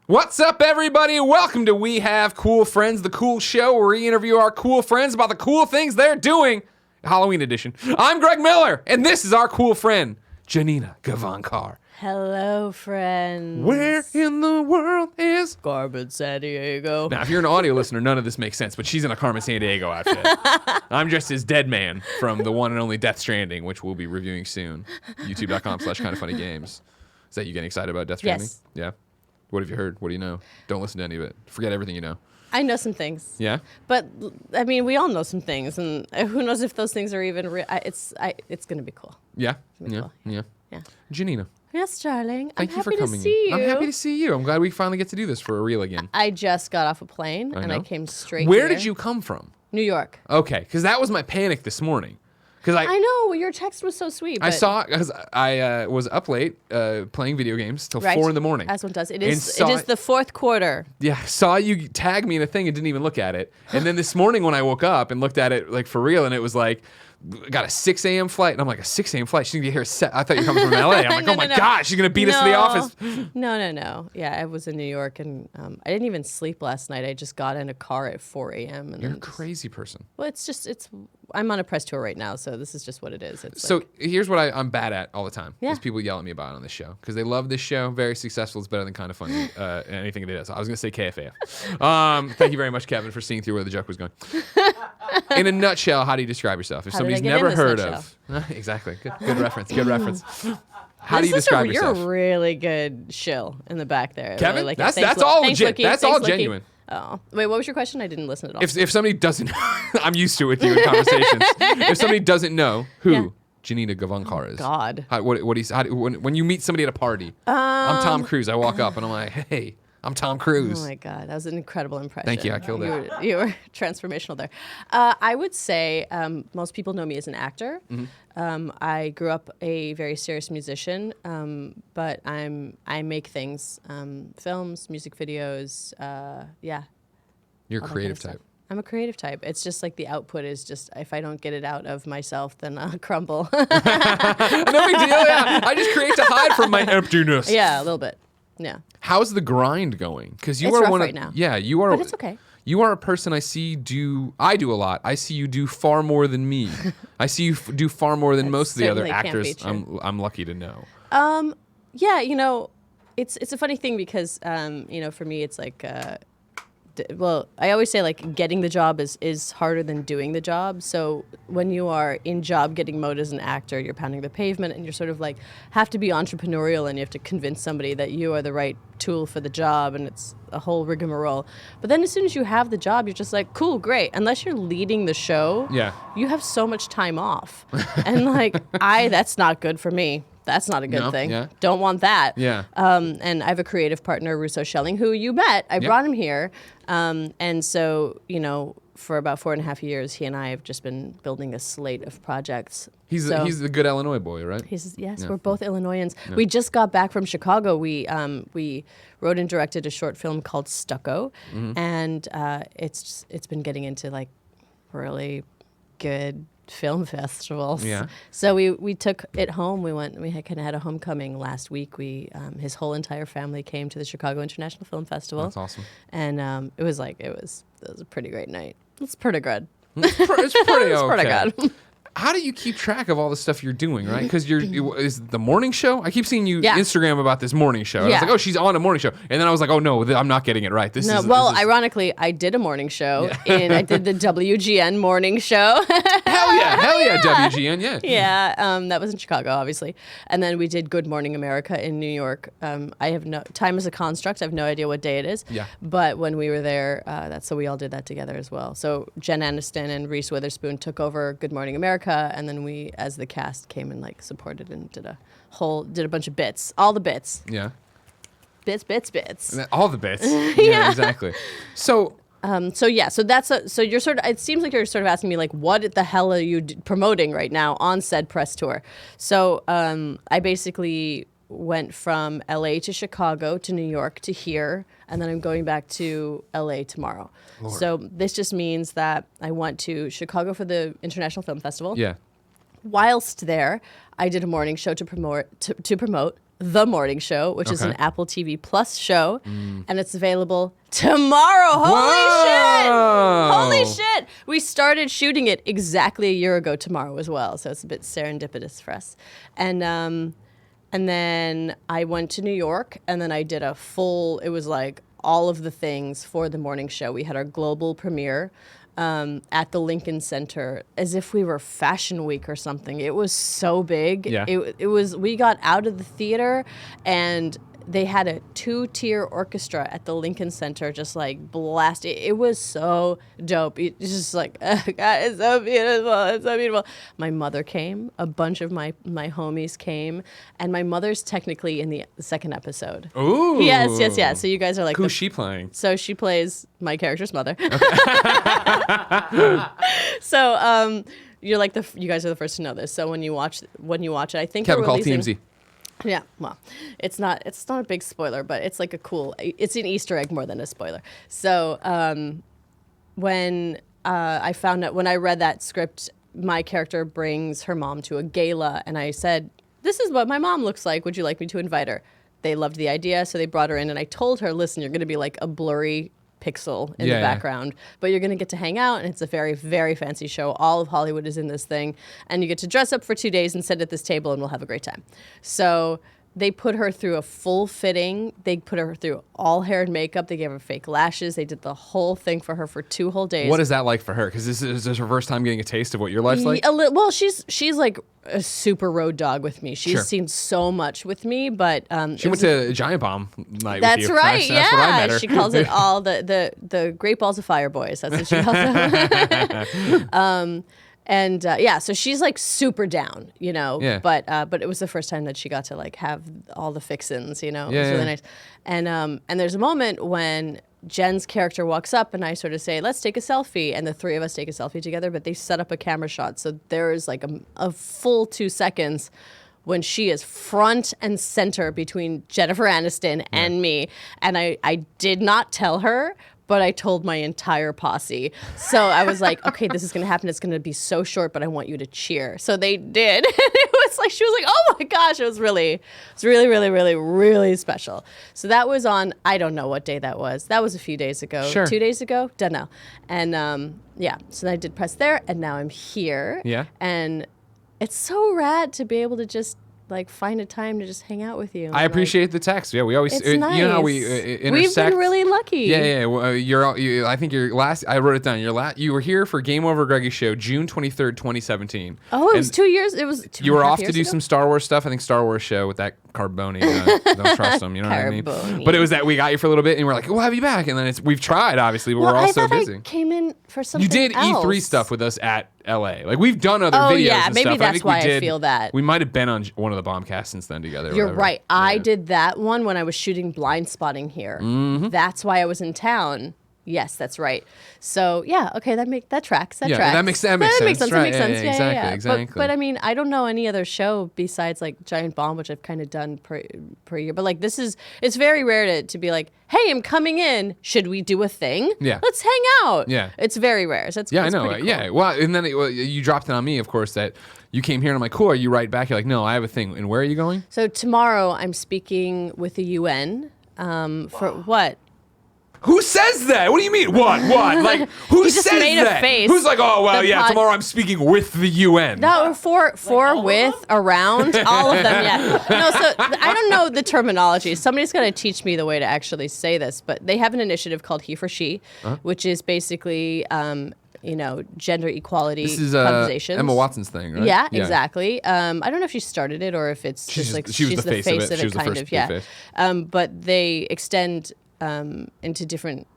What's up, everybody? Welcome to We Have Cool Friends, the cool show where we interview our cool friends about the cool things they're doing. Halloween edition. I'm Greg Miller, and this is our cool friend, Janina Gavankar. Hello, friends. Where in the world is Carmen San Diego? Now, if you're an audio listener, none of this makes sense, but she's in a Carmen San Diego outfit. I'm just his dead man from the one and only Death Stranding, which we'll be reviewing soon. YouTube.com/kindoffunnygames. Is that you getting excited about Death Stranding? Yes. Yeah. What have you heard? What do you know? Don't listen to any of it. Forget everything you know. I know some things. Yeah? But, I mean, we all know some things, and who knows if those things are even real. It's going to be cool. Yeah? Be Yeah. cool. Yeah. Yeah. Janina. Yes, darling. Thank I'm you for happy coming to see in. you. I'm happy to see you. I'm glad we finally get to do this for real again. I just got off a plane, and I know. came straight Where here. did you come from? New York. Okay, because that was my panic this morning. Because I know. Your text was so sweet. I but saw, because I was up late playing video games till right, 4 in the morning. As one does. It And is saw- the fourth quarter. Yeah, saw you tag me in a thing and didn't even look at it. And then this morning when I woke up and looked at it like for real, and it was like, got a 6 a.m. flight. And I'm like, a 6 a.m. flight? She's going to get here at I thought you were coming from LA. I'm like, No, oh my no. God, she's going to beat us to the office. No. Yeah, I was in New York, and I didn't even sleep last night. I just got in a car at 4 a.m. and You're a then crazy person. Well, I'm on a press tour right now, so this is just what it is. It's So like, here's what I'm bad at all the time. Yeah. Is people yell at me about it on this show. Because they love this show. Very successful. It's better than Kind of Funny. Anything it is. I was going to say KFAF. Thank you very much, Kevin, for seeing through where the joke was going. In a nutshell, how do you describe yourself? If How did I somebody's get never in this heard nutshell? of... Exactly. Good reference. Good reference. How do you this is describe You're yourself? a really good shill in the back there. I Kevin, really like it. that's Thanks, all thanks, legit. Wookie. That's all Thanks, Wookie. genuine. Oh, wait, what was your question? I didn't listen at all. If somebody doesn't... I'm used to it with you in conversations. If somebody doesn't know who... Yeah. Janina Gavankar is. God. When you meet somebody at a party, I'm Tom Cruise. I walk up and I'm like, hey, I'm Tom Cruise. Oh my God, that was an incredible impression. Thank you, I killed it. You were transformational there. I would say most people know me as an actor. Mm-hmm. I grew up a very serious musician, but I make things, films, music videos, yeah. You're a all that creative kind of type. stuff. I'm a creative type. It's just like the output is just, if I don't get it out of myself, then I'll crumble. No big deal. Yeah. I just create to hide from my emptiness. Yeah, a little bit. Yeah. How's the grind going? Because you It's are rough one right of now. Yeah, you are. But it's okay. You are a person I see do. I do a lot. I see you do far more than me. I see you do far more than most of the other certainly can't actors. be true. I'm lucky to know. Yeah, it's a funny thing because for me it's like well, I always say like getting the job is harder than doing the job. So when you are in job getting mode as an actor, you're pounding the pavement and you're sort of like have to be entrepreneurial and you have to convince somebody that you are the right tool for the job, and it's a whole rigmarole. But then as soon as you have the job, you're just like, cool, great. Unless you're leading the show, Yeah. you have so much time off. And like that's not good for me. That's not a good No, thing. yeah. Don't want that. Yeah. And I have a creative partner, Russo Schelling, who you met. I brought him here. And so, for about 4.5 years, he and I have just been building a slate of projects. He's the good Illinois boy, right? Yes, Yeah. we're both Illinoisans. Yeah. We just got back from Chicago. We wrote and directed a short film called Stucco, and it's been getting into like really good film festivals. Yeah. So we took it home. We kind of had a homecoming last week. His whole entire family came to the Chicago International Film Festival. That's awesome. And it was a pretty great night. It's pretty good. It's pretty It's okay. pretty good. How do you keep track of all the stuff you're doing, right? Because is the morning show? I keep seeing you Yeah. Instagram about this morning show. And I was Yeah. like, oh, she's on a morning show. And then I was like, oh, no, I'm not getting it right. Ironically, I did a morning show. I did the WGN morning show. Hell yeah, WGN, yeah. Yeah, that was in Chicago, obviously. And then we did Good Morning America in New York. I have no time is a construct. I have no idea what day it is. Yeah. But when we were there, so we all did that together as well. So Jen Aniston and Reese Witherspoon took over Good Morning America, and then we, as the cast, came and like supported and did a bunch of bits, all the bits. Yeah. Bits. All the bits. Yeah, exactly. So So you're sort of, it seems like you're sort of asking me like, what the hell are you promoting right now on said press tour? So I basically went from LA to Chicago to New York to here, and then I'm going back to LA tomorrow. Lord. So this just means that I went to Chicago for the International Film Festival. yeah. Whilst there, I did a morning show to promote The Morning Show, which is an Okay. Apple TV Plus show, and it's available tomorrow. Holy shit! Holy shit! We started shooting it exactly a year ago tomorrow as well, so it's a bit serendipitous for us. And then I went to New York, and then I did a full. It was like all of the things for The Morning Show. We had our global premiere. At the Lincoln Center, as if we were Fashion Week or something. It was so big. Yeah. It was. We got out of the theater, and they had a 2-tier orchestra at the Lincoln Center, just like blast. It was so dope. It's just like, oh God, it's so beautiful. It's so beautiful. My mother came. A bunch of my homies came, and my mother's technically in the second episode. Ooh. Yes. So you guys are like, Who's she playing? so she plays my character's mother. So you're like you guys are the first to know this. So when you watch it, I think Kevin they're call releasing. TMZ. Yeah, well, it's not a big spoiler, but it's like it's an Easter egg more than a spoiler. So when I found out, when I read that script, my character brings her mom to a gala, and I said, "This is what my mom looks like. Would you like me to invite her?" They loved the idea, so they brought her in, and I told her, "Listen, you're going to be like a blurry pixel in the background, but you're going to get to hang out, and it's a very, very fancy show. All of Hollywood is in this thing, and you get to dress up for 2 days and sit at this table, and we'll have a great time." So they put her through a full fitting. They put her through all hair and makeup. They gave her fake lashes. They did the whole thing for her for 2 whole days. What is that like for her? Because this is her first time getting a taste of what your life's like. Well, she's like a super road dog with me. She's Sure. seen so much with me, but She went to Giant Bomb night That's with you. right. That's where I met her. She calls it all the Great Balls of Fire Boys. That's what she calls them. So she's like super down, you know. Yeah. But it was the first time that she got to like have all the fixins, you know. It was Yeah, really yeah. nice. And there's a moment when Jen's character walks up, and I sort of say, "Let's take a selfie," and the 3 of us take a selfie together. But they set up a camera shot, so there is like a full 2 seconds when she is front and center between Jennifer Aniston and me. And I did not tell her, but I told my entire posse. So I was like, okay, this is going to happen. It's going to be so short, but I want you to cheer. So they did. And it was like, she was like, oh my gosh, it was really, really special. So that was on, I don't know what day that was. That was a few days ago. Sure. 2 days ago? Don't know. And so I did press there, and now I'm here. Yeah. And it's so rad to be able to just like find a time to just hang out with you. I appreciate the text. Yeah, we always, It's you know how we nice. intersect. We've been really lucky. Yeah. Well, I think your last. I wrote it down. You were here for Game Over Greggy's show, June 23rd, 2017. Oh, it was And 2 years. It was 2 You were and a half off to years do ago? some Star Wars stuff. I think Star Wars show with that Carboni. Don't trust him. You know what I mean? Carboni. But it was that we got you for a little bit, and we're like, we'll have you back. And then we've tried, obviously, but Well, we're all I so thought busy. I came in for something You did else. E3 stuff with us at LA. Like we've done other videos. yeah, and maybe stuff. that's think why we I did, feel that. We might have been on one of the Bombcasts since then together. or You're whatever. right. I Yeah. did that one when I was shooting Blindspotting here. Mm-hmm. That's why I was in town. Yes, that's right. So yeah, okay, that tracks. That Yeah, tracks. that makes sense, That makes right. sense. Yeah, exactly. But I mean, I don't know any other show besides like Giant Bomb, which I've kind of done per year. But like it's very rare to be like, hey, I'm coming in. Should we do a thing? Yeah. Let's hang out. Yeah. It's very rare. So it's Yeah, I it's know. pretty cool. Yeah. Well, and then you dropped it on me, of course, that you came here, and I'm like, cool. Are you right back? You're like, no, I have a thing. And where are you going? So tomorrow I'm speaking with the UN for what? Who says that? What do you mean? What? Like, who He just says made a that? face. Who's like, oh, well, The yeah, pod- tomorrow I'm speaking with the UN. No, for with, around, all of them, yeah. No, so I don't know the terminology. Somebody's got to teach me the way to actually say this, but they have an initiative called He for She, which is basically, gender equality This is conversations. Emma Watson's thing, right? Yeah, exactly. I don't know if she started it or if it's just like she was the face of it. She was the kind first of, yeah. big face. But they extend into different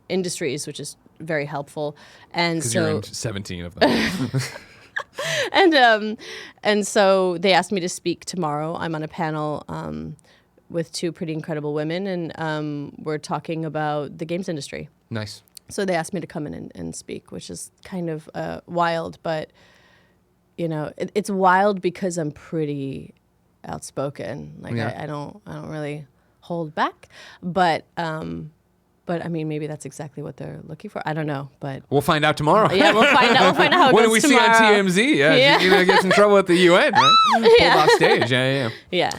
industries, which is very helpful. And Because so you're in 17 of them. And so they asked me to speak tomorrow. I'm on a panel with 2 pretty incredible women, and we're talking about the games industry. Nice. So they asked me to come in and speak, which is kind of wild, but it's wild because I'm pretty outspoken. Like Yeah. I don't really hold back, but But I mean, maybe that's exactly what they're looking for. I don't know, but We'll find out tomorrow. yeah, we'll find out. We'll find out how it When goes we tomorrow. see on TMZ, she gets in trouble at the UN, right? Yeah. Pulled off stage, yeah. Yeah.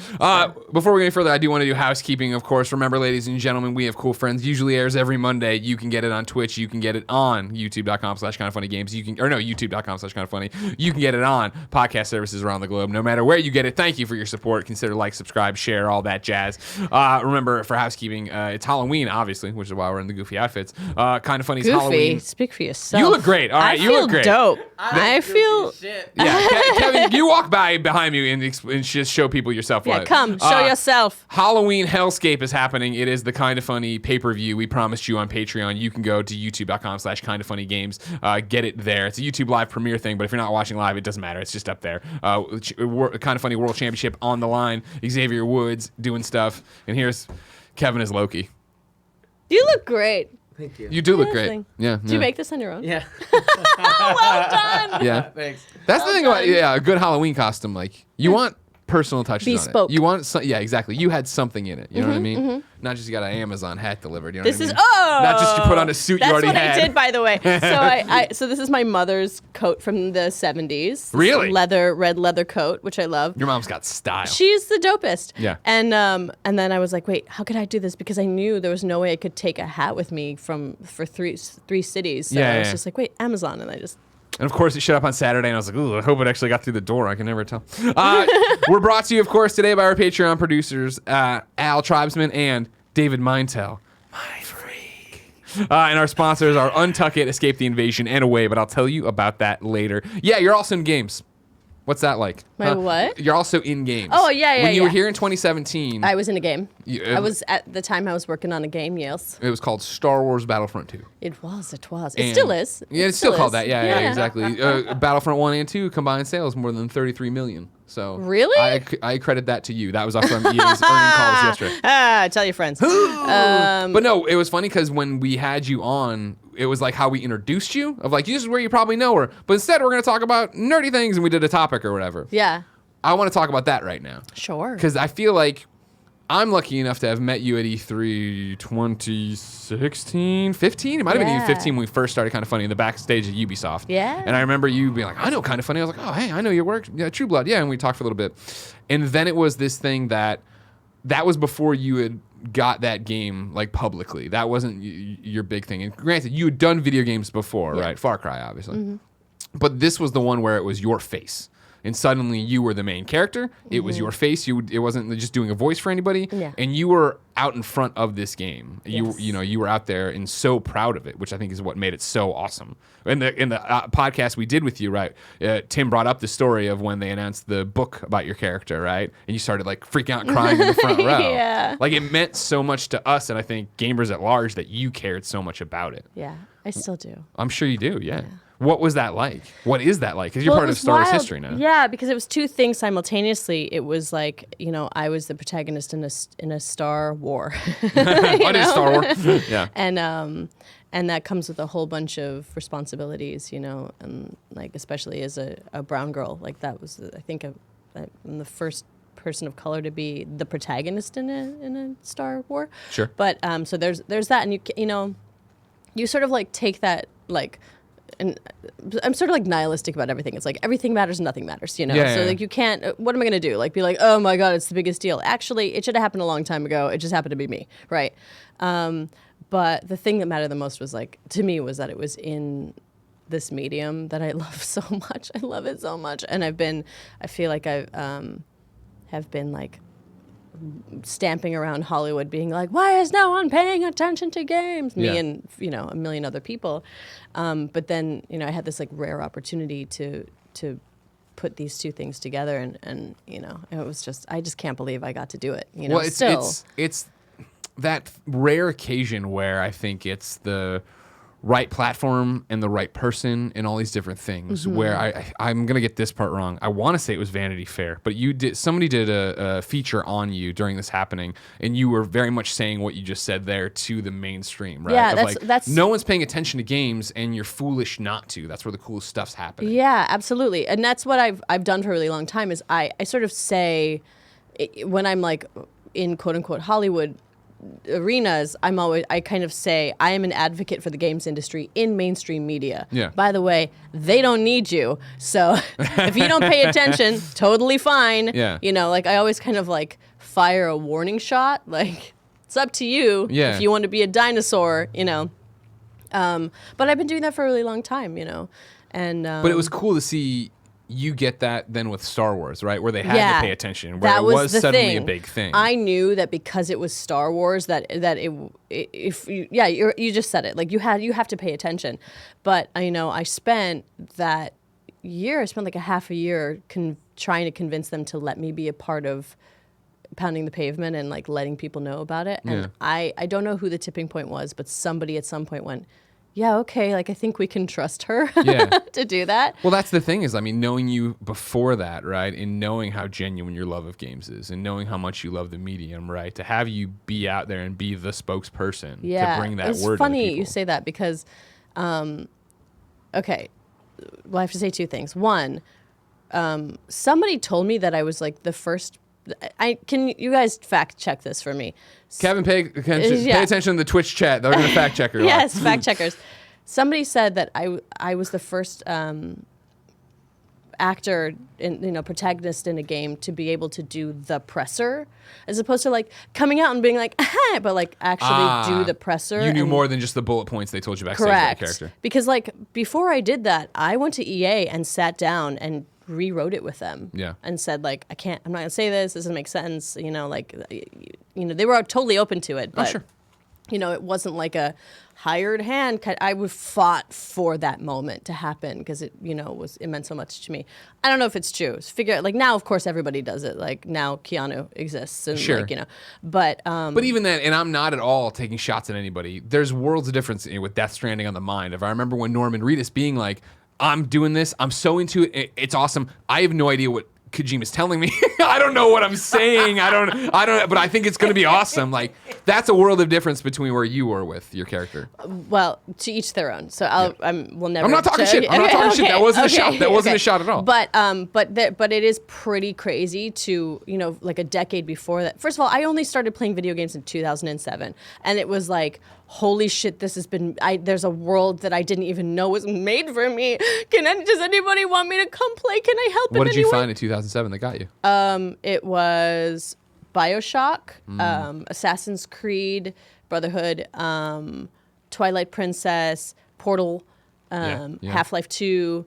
Before we go any further, I do want to do housekeeping, of course. Remember, ladies and gentlemen, We Have Cool Friends usually airs every Monday. You can get it on Twitch. You can get it on youtube.com/kindoffunnygames. youtube.com/kindoffunny. You can get it on podcast services around the globe. No matter where you get it, thank you for your support. Consider like, subscribe, share, all that jazz. Remember, for housekeeping, it's Halloween, obviously, which is why we're in the goofy outfits. Kind of Funny's Goofy. Halloween. Speak for yourself. You look great. All right, you look great. Dope. I feel Yeah, Kevin, you walk behind me and just show people yourself. Yeah, live. come show yourself. Halloween Hellscape is happening. It is the Kind of Funny pay-per-view we promised you on Patreon. You can go to youtube.com/kindoffunnygames. Get it there. It's a YouTube live premiere thing, but if you're not watching live, it doesn't matter. It's just up there. Kind of Funny World Championship on the line. Xavier Woods doing stuff, and here's Kevin as Loki. You look great. Thank you. You do look Yeah, great. thing. Yeah. Did you make this on your own? Yeah. Well done. Yeah. Thanks. That's the thing about a good Halloween costume. Like you want personal touches Bespoke. on it. You want yeah, exactly. You had something in it. You know what I mean? Not just you got an Amazon hat delivered. You know This what I is mean? Not just you put on a suit That's you already what had. I did, by the way. So so this is my mother's coat from the 70s. This Really? red leather coat, which I love. Your mom's got style. She's the dopest. Yeah. And then I was like, wait, how could I do this? Because I knew there was no way I could take a hat with me for three cities. So Yeah, I was yeah. just like, wait, Amazon, and I just. And of course, it showed up on Saturday, and I was like, ooh, I hope it actually got through the door. I can never tell. We're brought to you, of course, today by our Patreon producers, Al Tribesman and David Mintel. My freak. And our sponsors are Untuck It, Escape the Invasion, and Away, but I'll tell you about that later. Yeah, you're also in games. What's that like? My what? You're also in games. Oh, yeah, When you were yeah. here in 2017, I was in a game. You- I was at the time I was working on a game. Yes, it was called Star Wars Battlefront II. it was. It And- still is. Yeah, it's still called is. that. Yeah, exactly. Battlefront 1 and 2 combined sales more than 33 million. So Really? I credit that to you. That was off from EA's earning calls yesterday. Tell your friends. But no, it was funny because when we had you on, it was like how we introduced you of like, this is where you probably know her. But instead, we're going to talk about nerdy things and we did a topic or whatever. Yeah. I want to talk about that right now. Sure. Because I feel like I'm lucky enough to have met you at E3 2016, 15? It might have been even Yeah. 15 when we first started Kind of Funny in the backstage at Ubisoft. Yeah. And I remember you being like, I know Kind of Funny. I was like, oh, hey, I know your work. Yeah, True Blood. Yeah, and we talked for a little bit. And then it was this thing that was before you had got that game like publicly. That wasn't your big thing. And granted, you had done video games before, right? Far Cry, obviously. But this was the one where it was your face. And suddenly you were the main character. It was your face. It wasn't just doing a voice for anybody. Yeah. And you were out in front of this game. Yes. You were out there and so proud of it, which I think is what made it so awesome. In the podcast we did with you, right? Tim brought up the story of when they announced the book about your character, right? And you started like freaking out, crying in the front row. Yeah. Like it meant so much to us, and I think gamers at large that you cared so much about it. Yeah, I still do. I'm sure you do. Yeah. What was that like? What is that like? Because you're Well, part it of was Star Wars wild. history now. Yeah, because it was two things simultaneously. It was like, I was the protagonist in a Star War. What is Star Wars? Yeah. And that comes with a whole bunch of responsibilities, and like especially as a brown girl, like that was I think I'm the first person of color to be the protagonist in a Star War. Sure. But so there's that, and you sort of like take that like. And I'm sort of like nihilistic about everything. It's like everything matters, nothing matters, Yeah, so yeah. like you can't. What am I gonna do? Like be like, oh my god, it's the biggest deal. Actually, it should have happened a long time ago. It just happened to be me, right? But the thing that mattered the most was like to me was that it was in this medium that I love so much. I love it so much, and I feel like I have been like stamping around Hollywood being like, why is no one paying attention to games? Me Yeah. and, a million other people. But then, I had this like rare opportunity to put these two things together and it was just, I just can't believe I got to do it. Well, it's that rare occasion where I think it's the right platform and the right person and all these different things where I'm going to get this part wrong. I want to say it was Vanity Fair, but somebody did a feature on you during this happening and you were very much saying what you just said there to the mainstream, right? Yeah, Of that's no one's paying attention to games and you're foolish not to. That's where the cool stuff's happening. Yeah, absolutely. And that's what I've done for a really long time is I sort of say when I'm like in quote unquote Hollywood, arenas, I kind of say I am an advocate for the games industry in mainstream media. Yeah. By the way, they don't need you. So if you don't pay attention, totally fine. Yeah. You know, like I always kind of like fire a warning shot. Like it's up to you Yeah. if you want to be a dinosaur, you know. But I've been doing that for a really long time, you know. And But it was cool to see you get that then with Star Wars, right? Where they had to pay attention, where that it was the suddenly thing. a big thing. I knew that because it was Star Wars you just said it. Like you have to pay attention. But I spent that year, like a half a year trying to convince them to let me be a part of Pounding the Pavement and like letting people know about it. And I don't know who the tipping point was, but somebody at some point went, yeah, okay, like I think we can trust her to do that. Well, that's the thing is, I mean, knowing you before that, right, and knowing how genuine your love of games is and knowing how much you love the medium, right, to have you be out there and be the spokesperson to bring that it's word funny to the people. you say that because, okay, well, I have to say two things. One, somebody told me that I was like the first. Can you guys fact check this for me? Kevin, pay attention to the Twitch chat. They're going to fact check her. Yes, fact checkers. Somebody said that I was the first actor, protagonist in a game to be able to do the presser, as opposed to like coming out and being like, aha, but like actually do the presser. You knew more than just the bullet points they told you backstage about the character. Because like before I did that, I went to EA and sat down and rewrote it with them. Yeah. And said like, I'm not gonna say this. This doesn't make sense. They were totally open to it. But, sure. It wasn't like a hired hand. I would fought for that moment to happen because it meant so much to me. I don't know if it's true. Like now, of course, everybody does it. Like now, Keanu exists, and sure. But even then, and I'm not at all taking shots at anybody. There's worlds of difference with Death Stranding on the mind. If I remember when Norman Reedus being like, I'm doing this. I'm so into it. It's awesome. I have no idea what Kojima's telling me. I don't know what I'm saying. I don't. But I think it's going to be awesome. Like that's a world of difference between where you were with your character. Well, to each their own. So we'll never. I'm not talking shit. I'm not talking shit. That wasn't a shot. That wasn't a shot at all. But it is pretty crazy to like a decade before that. First of all, I only started playing video games in 2007, and it was like, holy shit, this has been. There's a world that I didn't even know was made for me. Does anybody want me to come play? Can I help? What did you find in 2007 that got you? It was BioShock, Assassin's Creed, Brotherhood, Twilight Princess, Portal, Half-Life 2.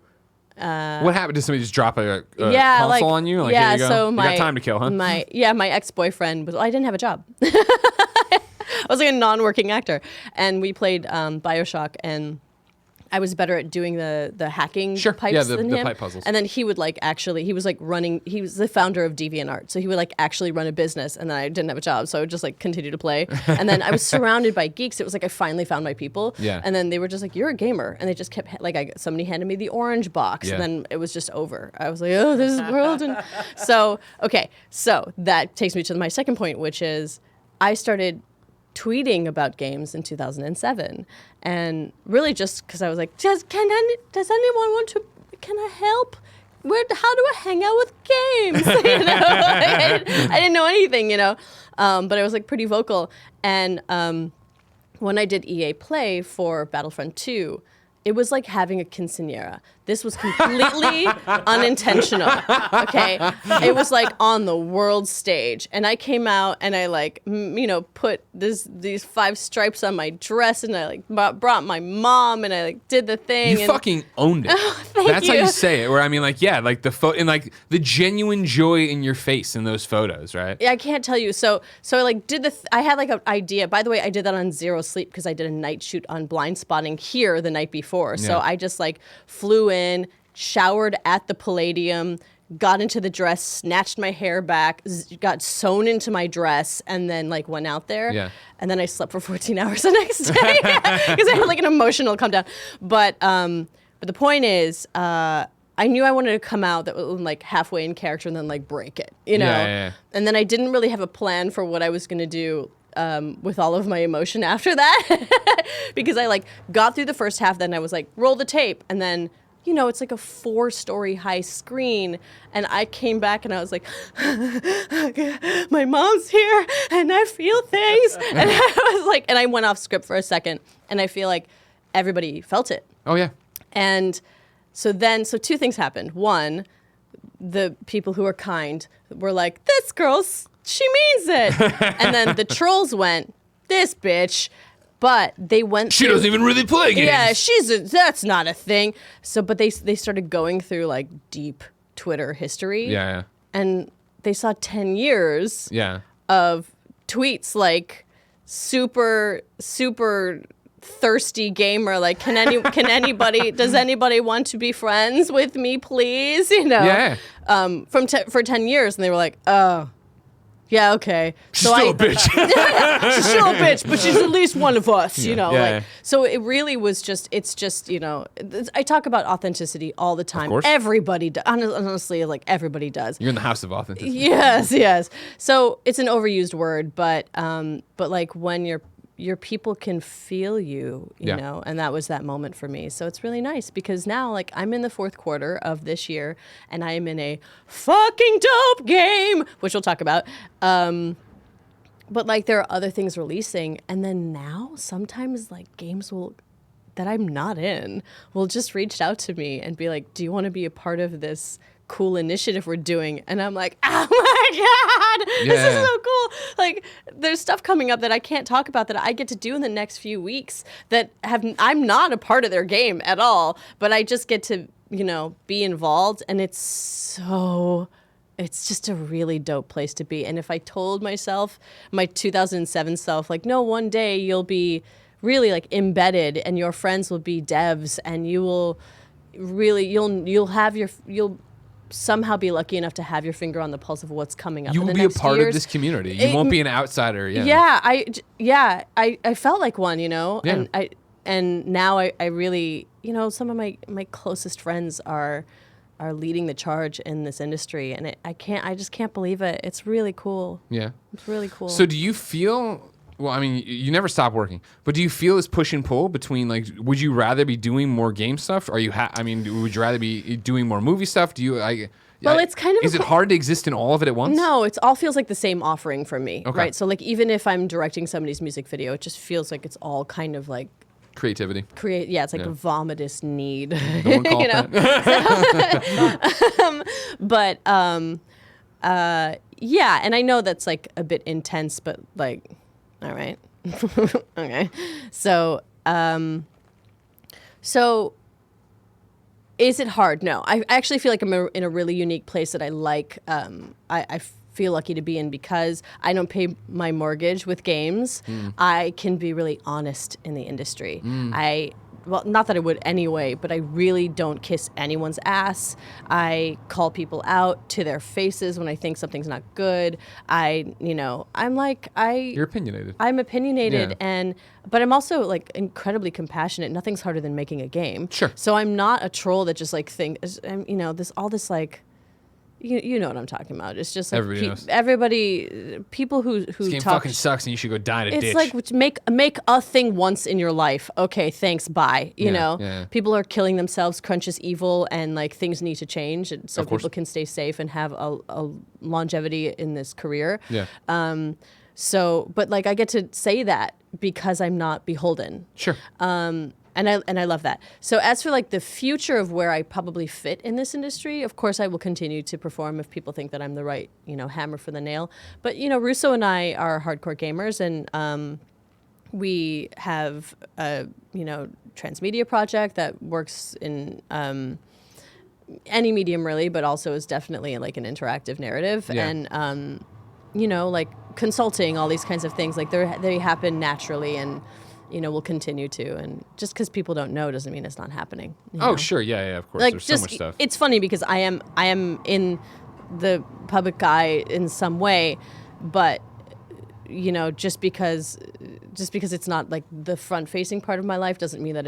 What happened? Did somebody just drop a console on you? Like, here you go. So you got time to kill, huh? My ex-boyfriend was. I didn't have a job. I was like a non-working actor, and we played BioShock, and I was better at doing the hacking pipes than him. Pipe puzzles. And then he would he was the founder of DeviantArt, so he would like actually run a business, and then I didn't have a job, so I would just like continue to play. And then I was surrounded by geeks. It was like I finally found my people. Yeah. And then they were just like, "You're a gamer," and they just kept somebody handed me the orange box, and then it was just over. I was like, "Oh, this is world." And so that takes me to my second point, which is I started tweeting about games in 2007, and really just because I was like, does anyone want to? Can I help? How do I hang out with games? I didn't know anything, but I was like pretty vocal. And when I did EA Play for Battlefront 2, it was like having a quinceañera. This was completely unintentional, okay? It was like on the world stage. And I came out and I put these 5 stripes on my dress, and I brought my mom, and I did the thing. You fucking owned it. That's you. how you say it. Where I mean, and the genuine joy in your face in those photos, right? Yeah, I can't tell you. So I did I had an idea. By the way, I did that on zero sleep because I did a night shoot on Blindspotting here the night before. So I just flew in, showered at the Palladium, got into the dress, snatched my hair back, got sewn into my dress, and then went out there. Yeah. And then I slept for 14 hours the next day because I had an emotional come down. But the point is, I knew I wanted to come out that was halfway in character and then break it, Yeah. And then I didn't really have a plan for what I was going to do with all of my emotion after that because I got through the first half, then I was roll the tape, and then it's like a 4-story high screen. And I came back and I was like, my mom's here and I feel things. And I was like, and I went off script for a second, and I feel like everybody felt it. Oh, yeah. And so 2 things happened. One, the people who are kind were like, this girl's, she means it. And then the trolls went, this bitch. But they went She doesn't even really play games. Yeah, that's not a thing. So, but they started going through like deep Twitter history. Yeah. And they saw 10 years Yeah. of tweets like super thirsty gamer, like does anybody want to be friends with me, please? Yeah. For 10 years, and they were like, oh, yeah, okay. She's still a bitch. She's still a bitch, but she's at least one of us, Yeah. So it really was just, I talk about authenticity all the time. Of course. Everybody does. Honestly, like everybody does. You're in the house of authenticity. Yes. So it's an overused word, but like when your people can feel you, you know, and that was that moment for me. So it's really nice because now, like, I'm in the 4th quarter of this year and I am in a fucking dope game, which we'll talk about. But like, there are other things releasing, and then now sometimes like games that I'm not in will just reach out to me and be like, do you want to be a part of this cool initiative we're doing? And I'm like, oh my God, this is so cool. Like, there's stuff coming up that I can't talk about that I get to do in the next few weeks that I'm not a part of their game at all, but I just get to, be involved. And it's just a really dope place to be. And if I told myself, my 2007 self, like, no, one day you'll be really like embedded and your friends will be devs and you will really, you'll somehow be lucky enough to have your finger on the pulse of what's coming up. You will be a part of this community. You won't be an outsider. Yeah. I felt like one, and now I really, some of my closest friends are leading the charge in this industry, and I just can't believe it. It's really cool. Yeah. It's really cool. So do you feel, well, I mean, you never stop working, but do you feel this push and pull between, like, would you rather be doing more game stuff? Would you rather be doing more movie stuff? It's kind of... Is it hard to exist in all of it at once? No, it all feels like the same offering for me, Okay. right? So, like, even if I'm directing somebody's music video, it just feels like it's all kind of like... Creativity. It's like a vomitous need. No one call it that. And I know that's like a bit intense, but like, all right. Okay. So is it hard? No, I actually feel like I'm in a really unique place that I like. I feel lucky to be in because I don't pay my mortgage with games. I can be really honest in the industry. Not that I would anyway, but I really don't kiss anyone's ass. I call people out to their faces when I think something's not good. You're opinionated. I'm opinionated, but I'm also like incredibly compassionate. Nothing's harder than making a game. Sure. So I'm not a troll that just like thinks, you know what I'm talking about. It's just like people who this game talk fucking sucks and you should go die in a ditch. It's like make a thing once in your life. Okay, thanks, bye. You know, people are killing themselves. Crunch is evil, and like things need to change, and so people can stay safe and have a longevity in this career. Yeah. But like I get to say that because I'm not beholden. Sure. And I love that. So as for like the future of where I probably fit in this industry, of course I will continue to perform if people think that I'm the right, hammer for the nail. But Russo and I are hardcore gamers, and we have a transmedia project that works in any medium really, but also is definitely like an interactive narrative. Yeah. And like consulting, all these kinds of things, like they happen naturally, and we'll continue to. And just because people don't know doesn't mean it's not happening. Sure. Yeah, of course. Like, there's so much stuff. It's funny because I am in the public eye in some way, but just because it's not like the front facing part of my life doesn't mean that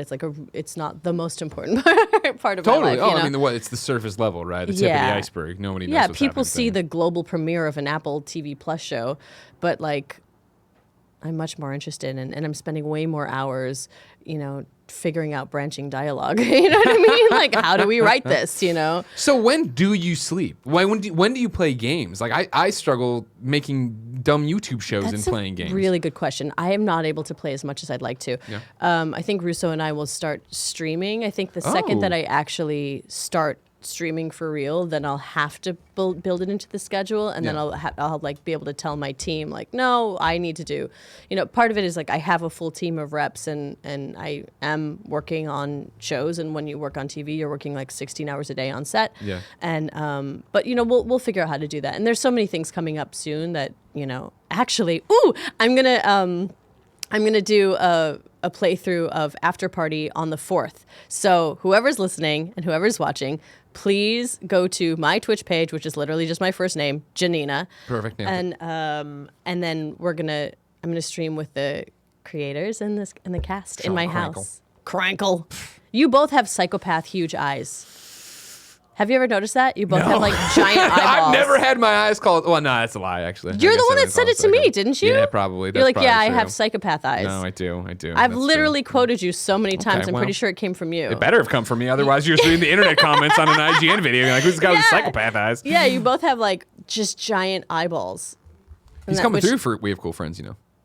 it's not the most important part of my life. Totally. I mean, it's the surface level, right? The tip of the iceberg. Nobody knows what's people happening see the global premiere of an Apple TV Plus show, but like I'm much more interested in, and I'm spending way more hours, figuring out branching dialogue. You know what I mean? Like, how do we write this? So when do you sleep? When do you play games? Like I struggle making dumb YouTube shows and playing games. Really good question. I am not able to play as much as I'd like to. Yeah. I think Russo and I will start streaming. I think the second that I actually start streaming for real, then I'll have to build it into the schedule, and then I'll like be able to tell my team like, no, I need to do, part of it is like I have a full team of reps, and I am working on shows, and when you work on TV, you're working like 16 hours a day on set. Yeah. And but we'll figure out how to do that. And there's so many things coming up soon that actually, I'm gonna do a playthrough of Afterparty on the 4th. So whoever's listening and whoever's watching, please go to my Twitch page, which is literally just my first name, Janina. Perfect name. And then I'm gonna stream with the creators and the cast in my house. Crankle. You both have psychopath huge eyes. Have you ever noticed that? You both have like giant eyeballs. I've never had my eyes called. Well, no, that's a lie. Actually, you're the one that said it to me, didn't you? Yeah, probably. You're like, probably yeah, true. I have psychopath eyes. No, I do. I've literally quoted you so many times. I'm pretty sure it came from you. It better have come from me. Otherwise, you're just reading the internet comments on an IGN video. You're like, who's the guy with psychopath eyes? Yeah, you both have like just giant eyeballs. He's coming through for We Have Cool Friends,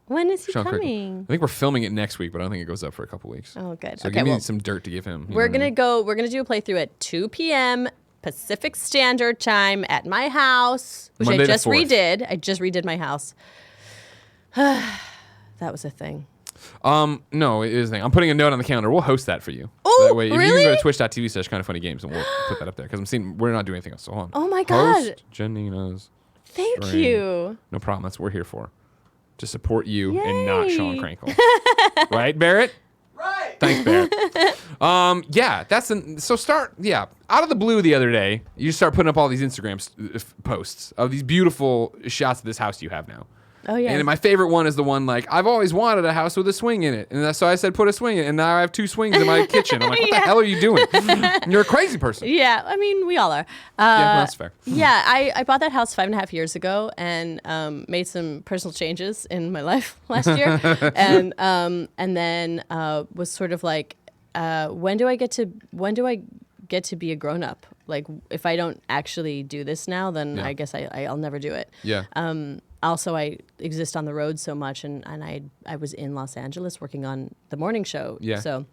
When is he Sean coming? I think we're filming it next week, but I don't think it goes up for a couple weeks. Oh, good. So give me some dirt to give him. We're gonna do a playthrough at 2 p.m. Pacific Standard Time at my house, which Monday I just the 4th. redid. I just redid my house. That was a thing. No, it is a thing. I'm putting a note on the calendar. We'll host that for you. Oh, that way, if you really? can go to twitch.tv/kindoffunnygames, and we'll put that up there. Because I'm seeing we're not doing anything else. So hold on. Oh my God. Host Janina's. Thank stream. you. No problem. That's what we're here for. To support you and Yay. not Sean Crankle. Right, Barrett? Right. Thanks, Barrett. Out of the blue the other day, you start putting up all these Instagram posts of these beautiful shots of this house you have now. Oh yeah. And my favorite one is the one like, I've always wanted a house with a swing in it. And so I said, put a swing in it. And now I have 2 swings in my kitchen. I'm like, what the hell are you doing? You're a crazy person. Yeah, I mean, we all are. Yeah, that's fair. Yeah, I bought that house 5.5 years ago and made some personal changes in my life last year, and then was sort of like, when do I get to be a grown up? Like, if I don't actually do this now, then I guess I'll never do it. Yeah. Also, I exist on the road so much, and I was in Los Angeles working on the morning show. Yeah. So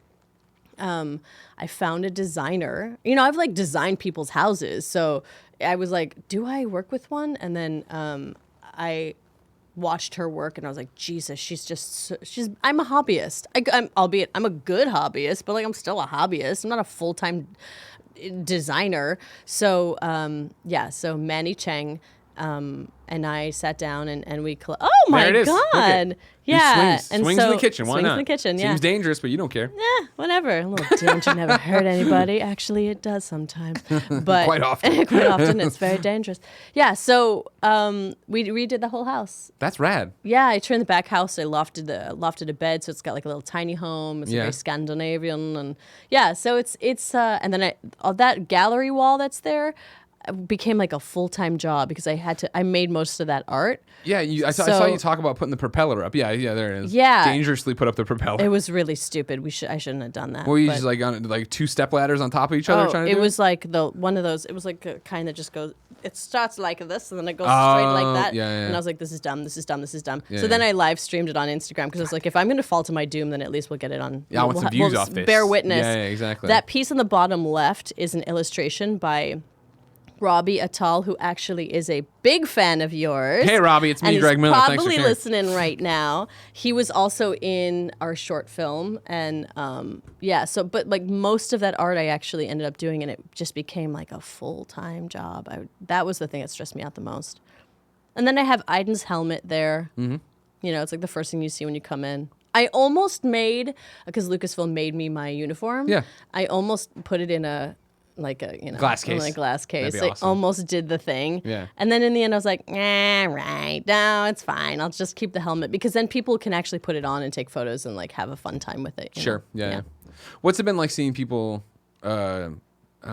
I found a designer. I've like designed people's houses. So I was like, do I work with one? And then I watched her work, and I was like, Jesus, I'm a hobbyist. Albeit I'm a good hobbyist, but like I'm still a hobbyist. I'm not a full-time designer. So so Manny Cheng and I sat down and we oh my There it is. God. Yeah. And Swings in the kitchen. Why swings not? in the kitchen, yeah. Seems dangerous, but you don't care. Whatever. A little danger never hurt anybody. Actually, it does sometimes. But Quite often. Quite often, it's very dangerous. Yeah. So we redid the whole house. That's rad. Yeah, I turned the back house. I lofted a bed, so it's got like a little tiny home. It's very Scandinavian, and so it's and then that gallery wall that's there became like a full-time job because I made most of that art. Yeah, I saw you talk about putting the propeller up. Yeah, there it is. Yeah. Dangerously put up the propeller. It was really stupid. I shouldn't have done that. Were you just like on like 2 step ladders on top of each other trying to do it? It was like one of those. It was like a kind that just goes. It starts like this, and then it goes straight like that. Yeah. And I was like, this is dumb. This is dumb. This is dumb. Yeah, so then I live streamed it on Instagram because I was like, if I'm going to fall to my doom, then at least we'll get it on. Yeah, I want some views off this. Bear witness. Yeah, exactly. That piece on the bottom left is an illustration by Robbie Attal, who actually is a big fan of yours. Hey, Robbie, it's me, and Greg Miller. He's Thanks for probably sharing. listening right now. He was also in our short film, and but like most of that art I actually ended up doing, and it just became like a full-time job. That was the thing that stressed me out the most. And then I have Aiden's helmet there. Mm-hmm. It's like the first thing you see when you come in. I almost made, because Lucasfilm made me my uniform. Yeah. I almost put it in a glass case. Like glass case. That'd be I awesome. almost did the thing. Yeah. And then in the end I was like, right, no, it's fine. I'll just keep the helmet because then people can actually put it on and take photos and like have a fun time with it. Sure. Yeah. What's it been like seeing people I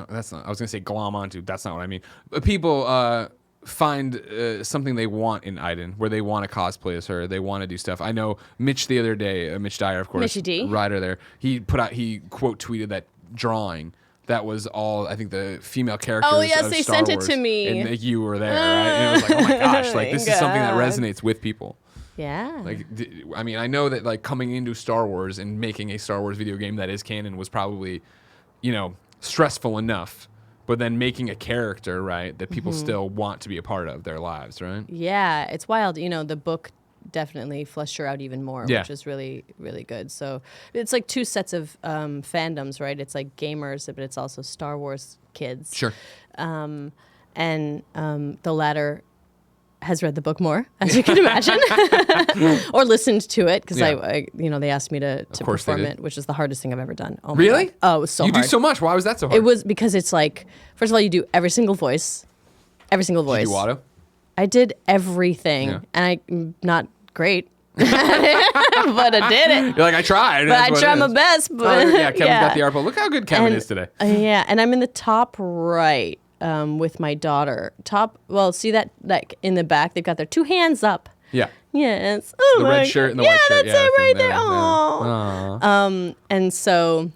was gonna say glom onto. That's not what I mean. But people find something they want in Iden, where they want to cosplay as her, they want to do stuff. I know Mitch the other day, Mitch Dyer, of course, Mitchy D. writer there, he quote tweeted that drawing that was all, I think, the female characters Oh, yes, of they Star sent Wars, it to me. and you were there, right? And it was like, oh my gosh, like this is something that God. resonates with people. Yeah. Like, I mean, I know that like coming into Star Wars and making a Star Wars video game that is canon was probably, stressful enough. But then making a character, right, that people still want to be a part of their lives, right? Yeah, it's wild. The book definitely fleshed her out even more, Yeah. which is really, really good. So it's like two sets of fandoms, right? It's like gamers, but it's also Star Wars kids. Sure. And the latter has read the book more, as you can imagine, or listened to it, because Yeah. I they asked me to course they perform did. it, which is the hardest thing I've ever done. Oh my Really? God. Oh, it was so You hard. do so much. Why was that so hard? It was because it's like, first of all, you do every single voice. Did you do Watto? I did everything, Yeah. and I'm not great, but I did it. You're like, I tried. But I tried my best. But Oh, yeah, Kevin got the ARPA. Look how good Kevin is today. Yeah, and I'm in the top right with my daughter. See that in the back, they've got their two hands up. Yeah. Yes. Oh The my red shirt and the God. white shirt. Yeah, that's it right from there. Aw. Aw. And so,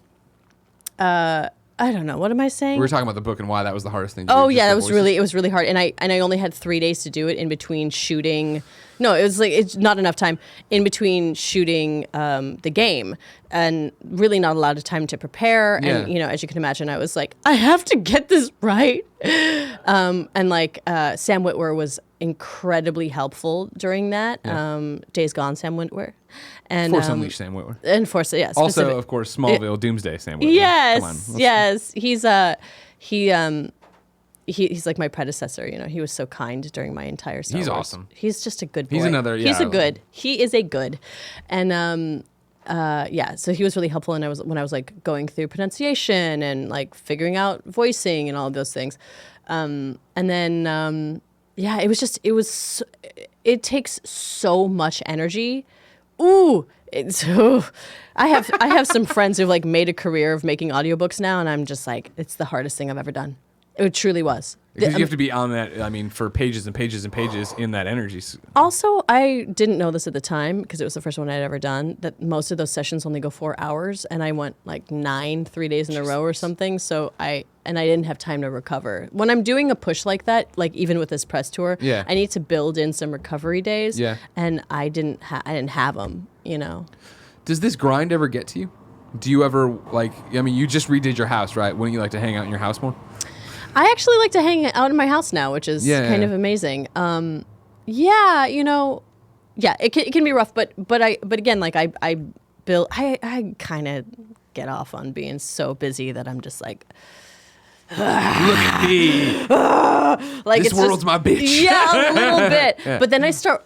I don't know. What am I saying? We were talking about the book and why that was the hardest thing to do. Oh just yeah, the it was voices. really hard, and I only had 3 days to do it in between shooting. No, it was like it's not enough time in between shooting the game, and really not a lot of time to prepare. Yeah. And as you can imagine, I was like, I have to get this right. And like Sam Witwer was incredibly helpful during that. Yeah. Days Gone, Sam Witwer, and Force Unleashed Sam Witwer. and Force, yeah. Also, specific- of course, Smallville Doomsday Sam Witwer. Yes, Come on. Let's- yes. He's like my predecessor. He was so kind during my entire Star He's Wars. awesome. He's just a good boy. He's another- yeah, He's I a love good. him. He is a good, and so he was really helpful. And when I was like going through pronunciation and like figuring out voicing and all of those things, and then it takes so much energy. Ooh. I have some friends who've like made a career of making audiobooks now, and I'm just like, it's the hardest thing I've ever done. It truly was. Because you have to be on that, I mean, for pages and pages and pages in that energy. Also, I didn't know this at the time because it was the first one I'd ever done, that most of those sessions only go 4 hours, and I went like 9, 3 days in a row or something. So I didn't have time to recover. When I'm doing a push like that, like even with this press tour, Yeah. I need to build in some recovery days. Yeah. And I didn't have them, Does this grind ever get to you? Do you ever, you just redid your house, right? Wouldn't you like to hang out in your house more? I actually like to hang out in my house now, which is kind of amazing. Yeah, it can be rough, but again, like I kind of get off on being so busy that I'm just like, Look at me. like This it's world's just, my bitch. Yeah, a little bit. Yeah. But then I start.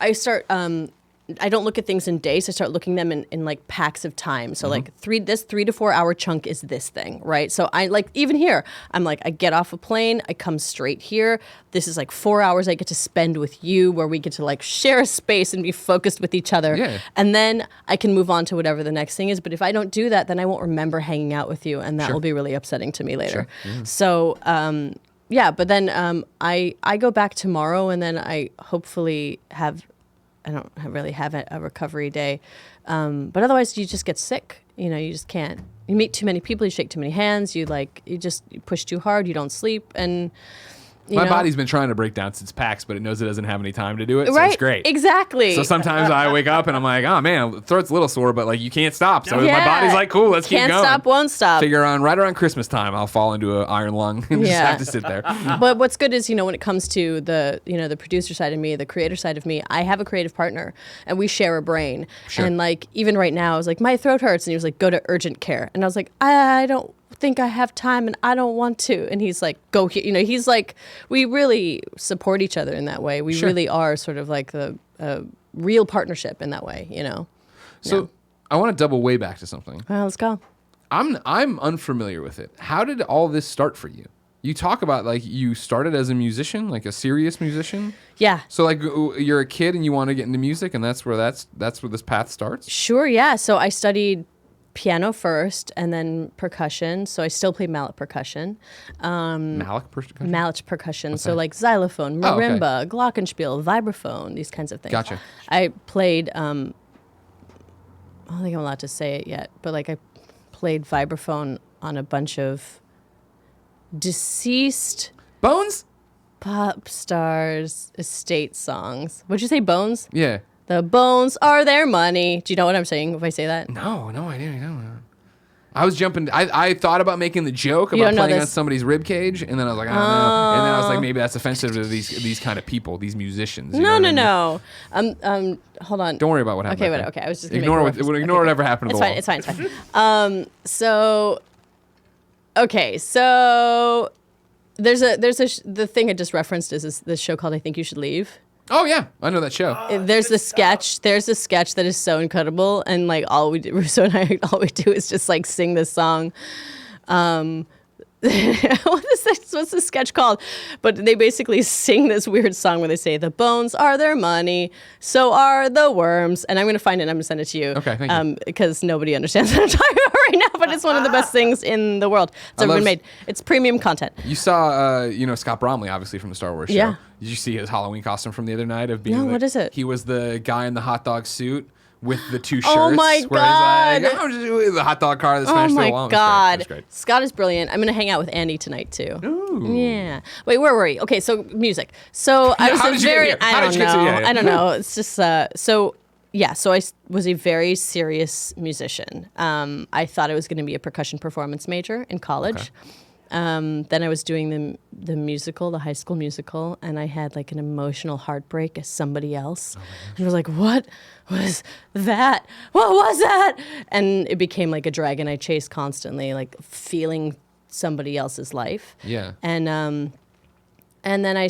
I don't look at things in days. I start looking them in like packs of time. So like 3 to 4 hour chunk is this thing, right? So I like, even here, I'm like, I get off a plane, I come straight here. This is like 4 hours I get to spend with you, where we get to like share a space and be focused with each other. Yeah. And then I can move on to whatever the next thing is. But if I don't do that, then I won't remember hanging out with you, and that will be really upsetting to me later. So yeah, but then I go back tomorrow, and then I hopefully I don't really have a recovery day. But otherwise you just get sick. You just can't. You meet too many people, you shake too many hands, you push too hard, you don't sleep, and My body's been trying to break down since PAX, but it knows it doesn't have any time to do it, so right? it's great. Exactly. So sometimes I wake up and I'm like, oh man, throat's a little sore, but like you can't stop. So Yeah. my body's like, cool, let's keep Can't going. stop, won't stop. Figure right around Christmas time, I'll fall into an iron lung and just Yeah. have to sit there. But what's good is, when it comes to the producer side of me, the creator side of me, I have a creative partner, and we share a brain. Sure. And like, even right now, I was like, my throat hurts, and he was like, go to urgent care. And I was like, I don't think I have time, and I don't want to. And he's like, go here. He's like, we really support each other in that way. We Sure. really are sort of like the real partnership in that way. So Yeah. I want to double way back to something. Well, let's go. I'm unfamiliar with it. How did all this start for you? You talk about like you started as a musician, like a serious musician. Yeah. So like you're a kid and you want to get into music, and that's where this path starts. Sure, yeah. So I studied piano first and then percussion. So I still play mallet percussion. Mallet percussion? Mallet percussion. What's So that? like xylophone, Oh, okay. marimba, glockenspiel, vibraphone, these kinds of things. Gotcha. I played, I don't think I'm allowed to say it yet, but like I played vibraphone on a bunch of deceased Bones? pop stars' estate songs. Would you say Bones? Yeah. The bones are their money. Do you know what I'm saying if I say that? No, I didn't know. I was jumping. I thought about making the joke You about don't know playing on this? somebody's rib cage, and then I was like, I don't know. And then I was like, maybe that's offensive to these kind of people, these musicians. You know No, what I mean? no. Hold on. Don't worry about what happened. Okay, back there. okay. I was just gonna ignore make a reference. ignore whatever happened to It's the fine. wall. It's fine. It's fine. So there's the thing I just referenced is this show called I Think You Should Leave. Oh yeah, I know that show. There's a sketch that is so incredible, and like Russo and I all we do is just like sing this song. What's the sketch called? But they basically sing this weird song where they say the bones are their money, so are the worms. And I'm gonna find it and I'm gonna send it to you. Okay, thank you. Because nobody understands what I'm talking about right now, but it's one of the best things in the world. It's ever been made. It's premium content. You saw, Scott Bromley, obviously from the Star Wars show. Yeah. Did you see his Halloween costume from the other night of being? No, what is it? He was the guy in the hot dog suit with the two shirts. Oh my where God. He's like, I'm just doing the hot dog car that's Oh smashed through my the wall. God. It was great. Scott is brilliant. I'm going to hang out with Andy tonight too. Ooh. Yeah. Wait, where were we? Okay, so music. So I was How a did you get very, here? How I did don't you get to- know. yeah, yeah. I don't know. It's just, so I was a very serious musician. I thought I was going to be a percussion performance major in college. Okay. Then I was doing the musical, the High School Musical, and I had like an emotional heartbreak as somebody else. And I was like, what was that? What was that? And it became like a dragon I chased constantly, like feeling somebody else's life. Yeah. And then I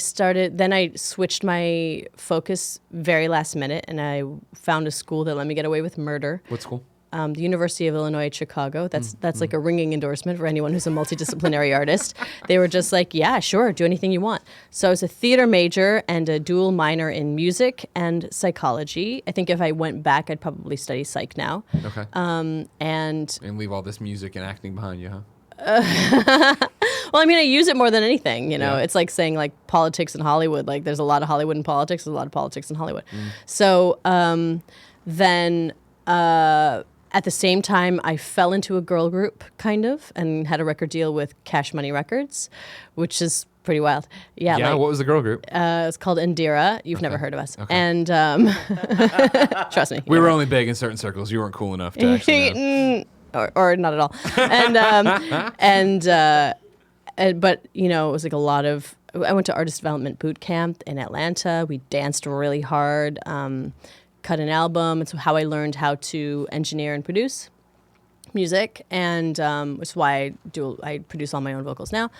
switched my focus very last minute, and I found a school that let me get away with murder. What school? The University of Illinois at Chicago. That's like a ringing endorsement for anyone who's a multidisciplinary artist. They were just like, yeah, sure, do anything you want. So I was a theater major and a dual minor in music and psychology. I think if I went back, I'd probably study psych now. Okay. And leave all this music and acting behind you, huh? well, I mean, I use it more than anything. You know, Yeah. it's like saying like politics in Hollywood. Like, there's a lot of Hollywood in politics. There's a lot of politics in Hollywood. So then. At the same time, I fell into a girl group, kind of, and had a record deal with Cash Money Records, which is pretty wild. Yeah, Yeah, like, what was the girl group? it's called Indira. You've never heard of us. Okay. And trust me. We were only big in certain circles. You weren't cool enough to actually know. or not at all. But, you know, it was like a lot of, I went to artist development boot camp in Atlanta. We danced really hard. Cut an album. It's how I learned how to engineer and produce music, and which is why I produce all my own vocals now.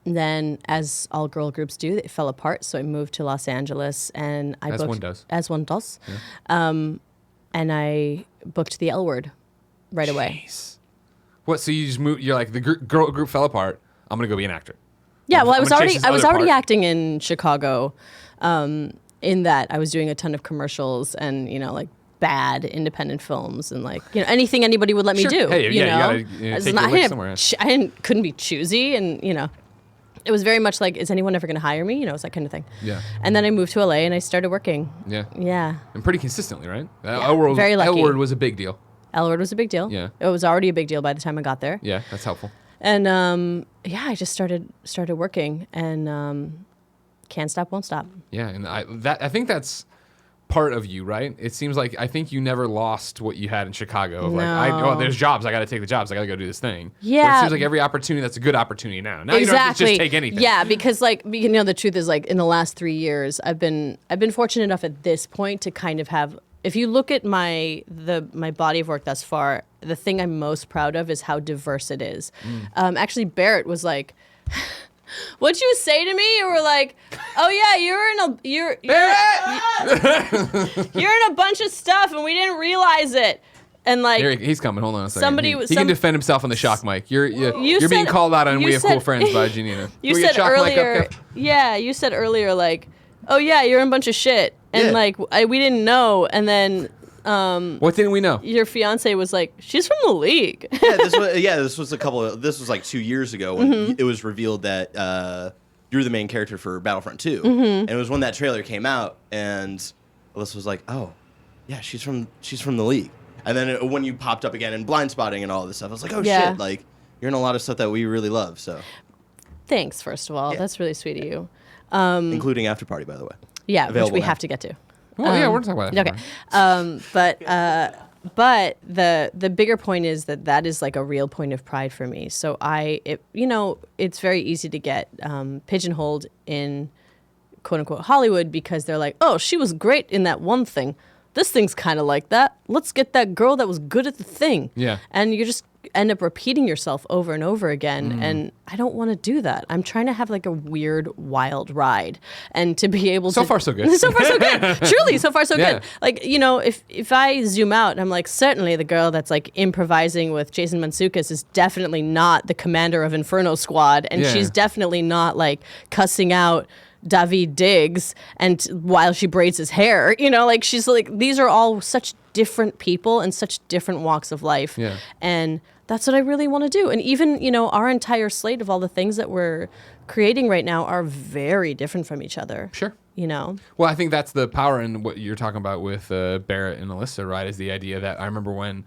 Then, as all girl groups do, it fell apart. So I moved to Los Angeles, and I As booked one does. as one does, and I booked the L Word right away. Jeez. What? So you just moved? You're like the girl group fell apart. I'm gonna go be an actor. Yeah, well, I'm gonna chase this I was other already part. acting in Chicago. In that I was doing a ton of commercials and, you know, like bad independent films and like, you know, anything anybody would let Sure. me do. Hey, you yeah, know? you gotta, It's take not- your I lick didn't- somewhere. couldn't be choosy, and, you know, it was very much like, is anyone ever going to hire me? You know, it's that kind of thing. Yeah. And then I moved to LA and I started working. Yeah. Yeah. And pretty consistently, right? Yeah, L-Word, very lucky. L-Word was a big deal. L Word was a big deal. Yeah. It was already a big deal by the time I got there. Yeah, that's helpful. And I just started working, and can't stop, won't stop. Yeah, and I think that's part of you, right? It seems like I think you never lost what you had in Chicago. Of No. there's jobs. I got to take the jobs. I got to go do this thing. Yeah. But it seems like every opportunity that's a good opportunity now. Now you don't have to just take anything. Yeah, because like, you know, the truth is, like, in the last 3 years, I've been fortunate enough at this point to kind of have. If you look at my body of work thus far, the thing I'm most proud of is how diverse it is. Actually, Barrett was like, "What'd you say to me?" You were like, "Oh yeah, you're in a bunch of stuff, and we didn't realize it." And like, He's coming. Hold on a second. Somebody he was- can defend himself on the shock mic. You're being said- called out on you We Have said- Cool Friends by Janina. You Can we get said shock mic up, earlier, Kev? yeah, you said earlier, like, "Oh yeah, you're in a bunch of shit," and Yeah. like, we didn't know, and then What didn't we know? Your fiance was like, she's from the League. This was like 2 years ago when it was revealed that you're the main character for Battlefront 2. And it was when that trailer came out, and Alyssa was like, oh, yeah, she's from the League. And then when you popped up again in Blindspotting and all this stuff, I was like, oh, shit, like, you're in a lot of stuff that we really love, so. Thanks, first of all. Yeah. That's really sweet of you. Including Afterparty, by the way. Yeah, which we have to get to. Well, yeah, we're talking about that. Okay. But the bigger point is that is like a real point of pride for me. So it's very easy to get pigeonholed in quote unquote Hollywood because they're like, oh, she was great in that one thing. This thing's kind of like that. Let's get that girl that was good at the thing. Yeah. And you just end up repeating yourself over and over again. And I don't want to do that. I'm trying to have like a weird, wild ride and to be able to. So far, so good. So far, so good. Truly, so far, so good. Like, if I zoom out and I'm like, certainly the girl that's like improvising with Jason Mantzoukas is definitely not the commander of Inferno Squad. And she's definitely not like cussing out David Diggs and while she braids his hair, like she's like, these are all such different people and such different walks of life. Yeah. And that's what I really want to do. And even, our entire slate of all the things that we're creating right now are very different from each other. Sure. Well, I think that's the power in what you're talking about with Barrett and Alyssa, right? Is the idea that I remember when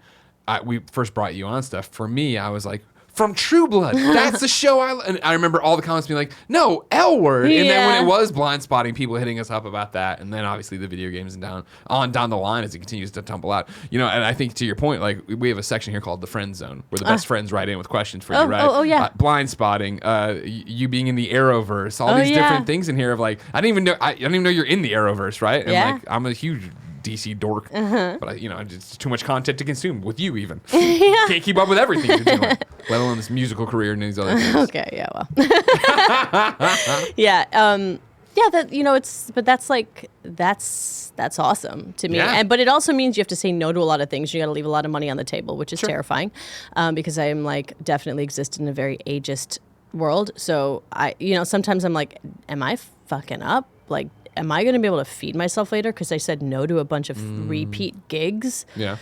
we first brought you on stuff. For me, I was like, from True Blood, that's the show and I remember all the comments being like, no, L Word. And then when it was Blindspotting, people hitting us up about that. And then obviously the video games and down the line as it continues to tumble out. And I think to your point, like we have a section here called the Friend Zone where the best friends write in with questions for you, right? Oh, yeah. Blindspotting, you being in the Arrowverse, all these different things in here of like, I didn't even know you're in the Arrowverse, right? And like, I'm a huge DC dork, but it's too much content to consume with you even. Can't keep up with everything you're doing, let alone this musical career and these other things. Okay, yeah, well. But that's awesome to me. Yeah. But it also means you have to say no to a lot of things. You got to leave a lot of money on the table, which is terrifying, because I am like definitely exist in a very ageist world. So sometimes I'm like, am I fucking up? Like, am I going to be able to feed myself later because I said no to a bunch of repeat gigs? Yeah.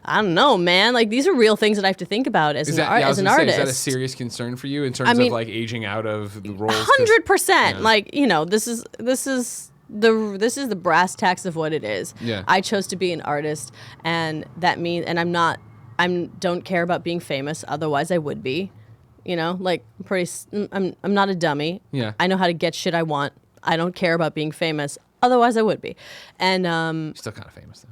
I don't know, man. Like, these are real things that I have to think about as an artist. Is that a serious concern for you in terms of like aging out of the roles? 100%. Like, this is the brass tacks of what it is. Yeah. I chose to be an artist, and that means, and I don't care about being famous. Otherwise, I would be. Like I'm not a dummy. Yeah. I know how to get shit I want. I don't care about being famous. Otherwise, I would be. And still kind of famous though.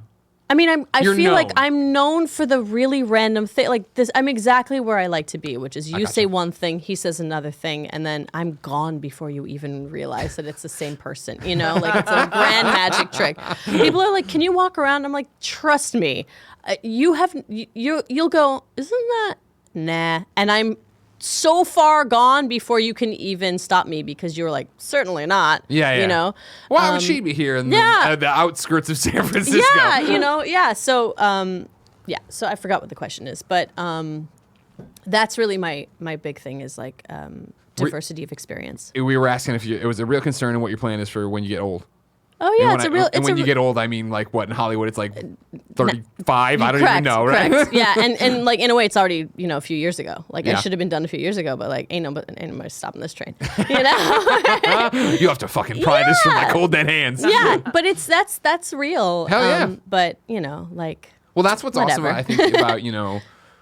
I mean, I feel known. like I'm known for the really random thing. Like this, I'm exactly where I like to be, which is you say one thing, he says another thing, and then I'm gone before you even realize that it's the same person. Like it's a grand magic trick. People are like, "Can you walk around?" I'm like, "Trust me, you'll go, isn't that nah?" And I'm so far gone before you can even stop me because you were like, certainly not. Yeah. Why would she be here in the outskirts of San Francisco? Yeah. So, so I forgot what the question is, but that's really my big thing is like diversity of experience. We were asking if it was a real concern and what your plan is for when you get old. Oh yeah, and when you get old, I mean, like what in Hollywood, it's like 35. I don't even know, right? Correct. Yeah, and like in a way, it's already a few years ago. Like I should have been done a few years ago, but like ain't nobody stopping this train. You have to fucking pry this from my cold dead hands. Yeah, but that's real. Hell yeah. But like. Well, that's what's whatever. awesome. I think about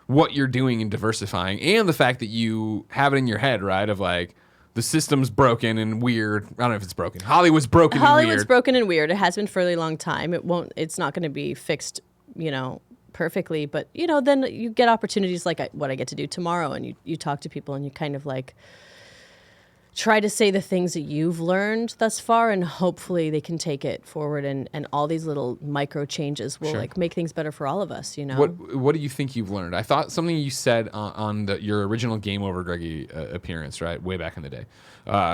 what you're doing and diversifying, and the fact that you have it in your head, right? Of like. The system's broken and weird. I don't know if it's broken. Hollywood's broken and weird. Hollywood's broken and weird. It has been for a really long time. It's not going to be fixed, perfectly. But, then you get opportunities like what I get to do tomorrow. And you talk to people and you kind of like try to say the things that you've learned thus far. And hopefully they can take it forward. And all these little micro changes will like make things better for all of us, What do you think you've learned? I thought something you said on your original Game Over Greggy appearance, right, way back in the day,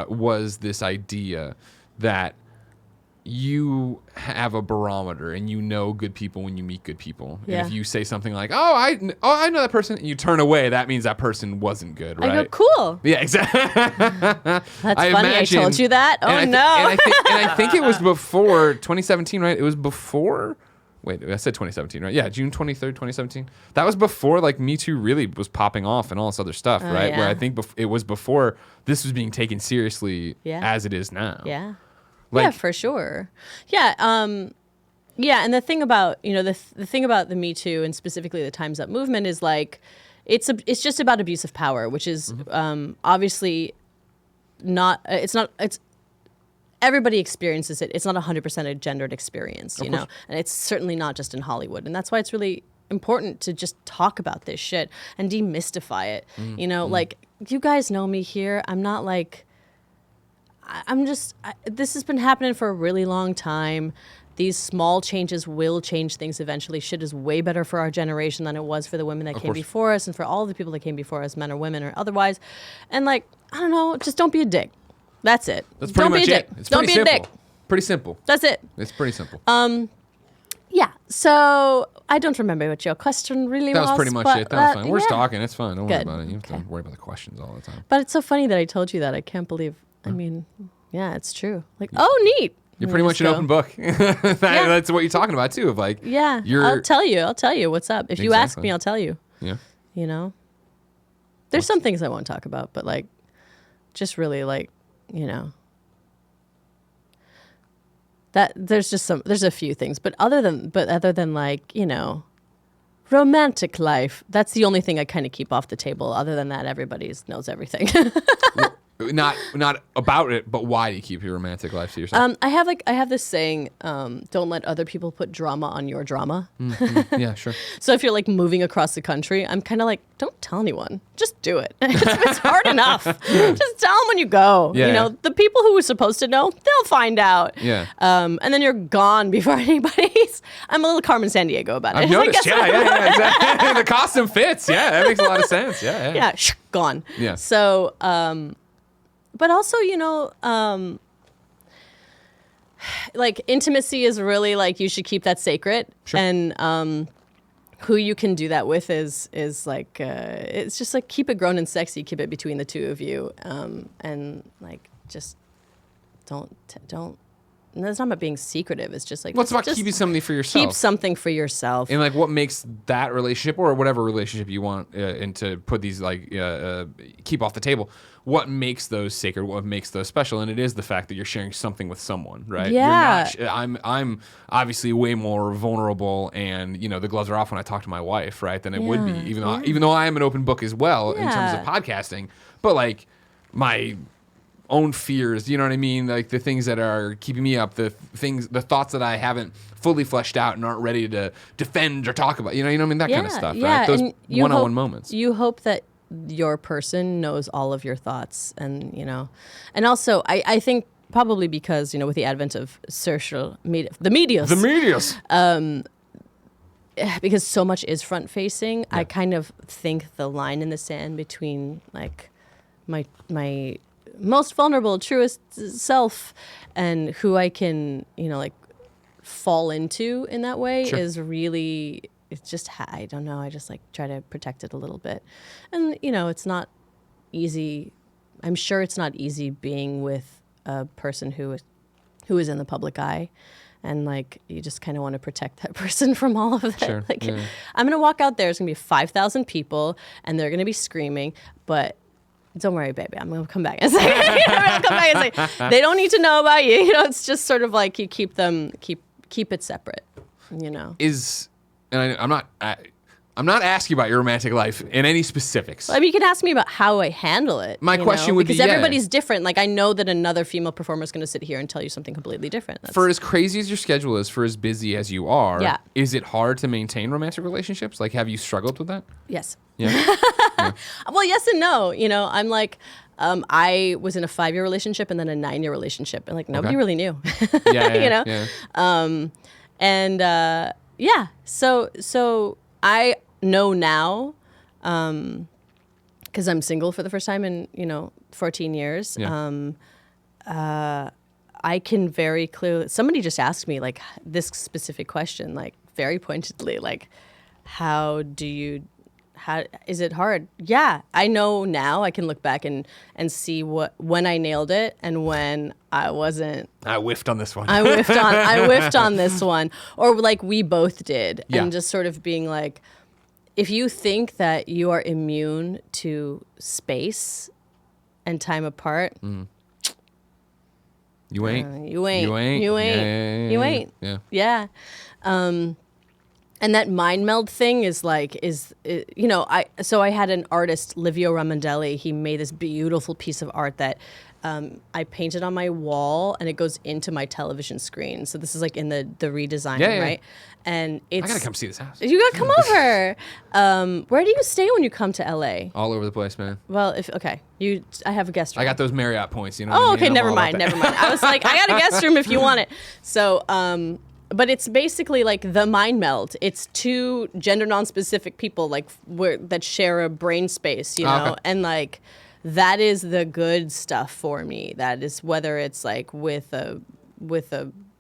was this idea that you have a barometer and good people when you meet good people. Yeah. And if you say something like, I know that person, and you turn away, that means that person wasn't good, right? I go, cool. Yeah, exactly. That's funny. I told you that? Oh, no. And I think it was before 2017, right? It was before Wait, I said 2017, right? Yeah, June 23rd, 2017. That was before like Me Too really was popping off and all this other stuff, right? yeah. Where I think it was before this was being taken seriously Yeah. as it is now. Yeah. Like- yeah, for sure. Yeah. Yeah, and the thing about the thing about the Me Too and specifically the Time's Up movement is like it's just about abuse of power, which is obviously not. It's everybody experiences it. It's not 100% a gendered experience, you know, and it's certainly not just in Hollywood, and that's why it's really important to just talk about this shit and demystify it. You know, like you guys know me here. I'm not like. This has been happening for a really long time. These small changes will change things eventually. Shit is way better for our generation than it was for the women that came before us and for all the people that came before us, men or women or otherwise. And like, I don't know, just don't be a dick. That's it. That's pretty much it. It's don't pretty be simple. a dick. Pretty simple. That's it. It's pretty simple. Yeah. So I don't remember what your question really was. That was pretty much but it. That was fine. We're just yeah. talking. It's fine. Don't worry Good. about it. You don't have to worry about the questions all the time. But it's so funny that I told you that. I can't believe. I mean, yeah, it's true. Like, oh, neat. You're pretty much an open book. That's what you're talking about too. Of like, Yeah, you're, I'll tell you what's up. If you ask Exactly. me, I'll tell you. yeah. You know, there's some things I won't talk about, but like, just really like, you know, that there's a few things, but other than like, you know, romantic life, that's the only thing I kind of keep off the table. Other than that, everybody knows everything. Not about it, but why do you keep your romantic life to yourself? I have this saying, don't let other people put drama on your drama. Yeah, sure. So if you're like moving across the country, I'm kind of like, don't tell anyone. Just do it. It's hard enough. Just tell them when you go. Yeah, you know, yeah. the people who were supposed to know, they'll find out. Yeah. And then you're gone before anybody's. I'm a little Carmen Sandiego about it. I've So I noticed. guess- Yeah, exactly. The costume fits. Yeah, that makes a lot of sense. Yeah. Yeah, gone. Yeah. So, but also, you know, like intimacy is really like you should keep that sacred. Sure. And who you can do that with is like it's just like keep it grown and sexy. Keep it between the two of you, and like just don't. And that's not about being secretive. It's just like Well, it's about just keeping something for yourself. keep something for yourself. And like, what makes that relationship or whatever relationship you want, and to put these like keep off the table, what makes those sacred? What makes those special? And it is the fact that you're sharing something with someone, right? Yeah. You're not, I'm obviously way more vulnerable, and you know the gloves are off when I talk to my wife, right? Than it would be, Yeah. even though I am an open book as well in terms Yeah. of podcasting. But like my own fears, you know what I mean? Like the things that are keeping me up, the thoughts that I haven't fully fleshed out and aren't ready to defend or talk about. You know what I mean? That kind of stuff, right? Those and you one-on-one hope- moments. You hope that your person knows all of your thoughts, and you know, and also I think probably because you know with the advent of social media, the medias, because so much is front facing, I kind of think the line in the sand between like my most vulnerable, truest self and who I can, you know, like fall into in that way Sure. is really, it's just, I don't know. I just like try to protect it a little bit. And, you know, it's not easy. I'm sure it's not easy being with a person who is in the public eye. And like, you just kind of want to protect that person from all of that. Sure, Like, yeah. I'm going to walk out there. It's going to be 5,000 people and they're going to be screaming, but don't worry, baby. I'm going to come back and say, I'll come back and say, they don't need to know about you. You know, it's just sort of like you keep it separate, you know. I'm not asking about your romantic life in any specifics. I mean, you can ask me about how I handle it. My you question know? would be, because yeah. everybody's different. Like I know that another female performer is going to sit here and tell you something completely different. That's, For as crazy as your schedule is, for as busy as you are, Yeah. is it hard to maintain romantic relationships? Like, have you struggled with that? yes. Yeah. Well, yes and no. You know, I'm like, I was in a 5-year relationship and then a 9-year relationship, and like nobody Okay. really knew. Yeah. You know? Yeah. And yeah, so I know now, because I'm single for the first time in 14 years. Yeah. I can very clearly. Somebody just asked me like this specific question, like very pointedly, like how do you how is it hard? Yeah, I know now. I can look back and see when I nailed it and when I wasn't. I whiffed on this one. I whiffed on this one, or like we both did, Yeah. and just sort of being like, if you think that you are immune to space and time apart, You ain't. you ain't. You ain't. You ain't. Yeah. You ain't. Yeah. Yeah. And that mind meld thing is like, I had an artist, Livio Ramondelli. He made this beautiful piece of art that I painted on my wall, and it goes into my television screen. So this is like in the redesign, Yeah. right? And it's. I gotta come see this house. You gotta come over. Where do you stay when you come to LA? All over the place, man. Well, I have a guest room. I got those Marriott points, you know. Oh, what I mean? okay, I'm never all about mind. that. I was like, I got a guest room if you want it. So, but it's basically like the mind meld. It's two gender non-specific people that share a brain space, you know, Okay. and like that is the good stuff for me. That is whether it's like with a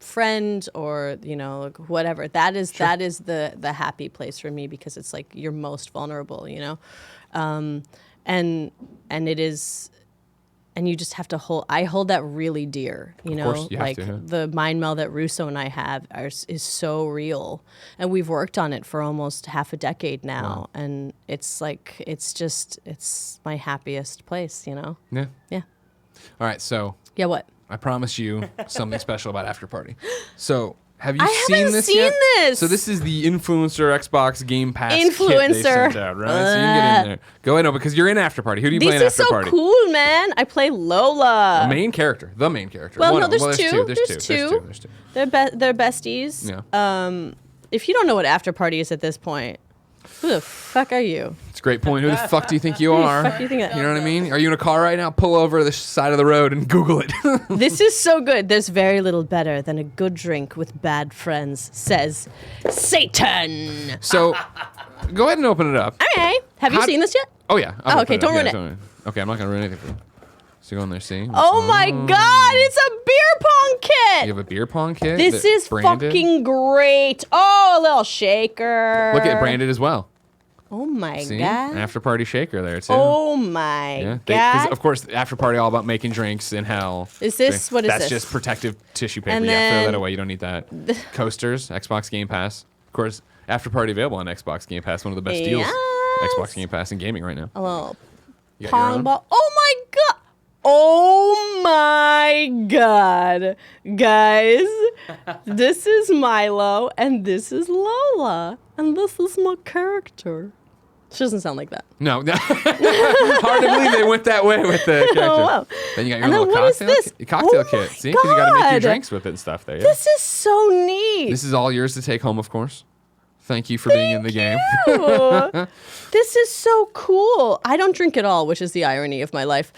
friend or like whatever. That is the happy place for me, because it's like you're most vulnerable, you know, and it is. And you just have to I hold that really dear, you know, course, you have like to, yeah. the mind meld that Russo and I have is so real. And we've worked on it for almost half a decade now. Wow. And it's like, it's my happiest place, you know? Yeah. Yeah. All right, so Yeah, what? I promise you something special about Afterparty. So, have you I seen haven't this seen yet? this. So this is the influencer Xbox Game Pass kit they Influencer. sent out, right? So you can get in there. Go ahead, no, because you're in Afterparty. Who do you play This in is so Afterparty? cool, man. I play Lola. The main character. The main character. Well, One no, of them. there's two. There's two. There's two. They're besties. Yeah. If you don't know what Afterparty is at this point, who the fuck are you? It's a great point. Who the fuck do you think you are? fuck do you think that- You know what I mean? Are you in a car right now? Pull over to the side of the road and Google it. This is so good. There's very little better than a good drink with bad friends, says Satan. So, go ahead and open it up. Okay. Have you How- seen this yet? Oh, yeah. Oh, okay, don't ruin it. Okay, I'm not going to ruin anything for you. So, go in there, see? Oh my God, it's a beer pong kit. You have a beer pong kit? This that's is branded? fucking great. Oh, a little shaker. Look at it branded as well. Oh my See? God. Afterparty shaker there, too. Oh my Yeah, God. because of course, Afterparty all about making drinks in hell. Is this- what is That's this? just protective tissue paper. And Yeah, throw then- that away. You don't need that. Coasters, Xbox Game Pass. Of course, Afterparty available on Xbox Game Pass. One of the best deals. Yes. Xbox Game Pass in gaming right now. A little You got your pong own? ball. Oh my God. Oh my God. Guys, this is Milo and this is Lola and this is my character. She doesn't sound like that. No, no. Hard to believe they went that way with the character. Oh, wow. Then you got your And then little what is cocktail, this? cocktail Oh kit. my See, because you got to make your God. drinks with it and stuff there. Yeah. This is so neat. This is all yours to take home, of course. Thank you for being in the game. Ooh. This is so cool. I don't drink at all, which is the irony of my life.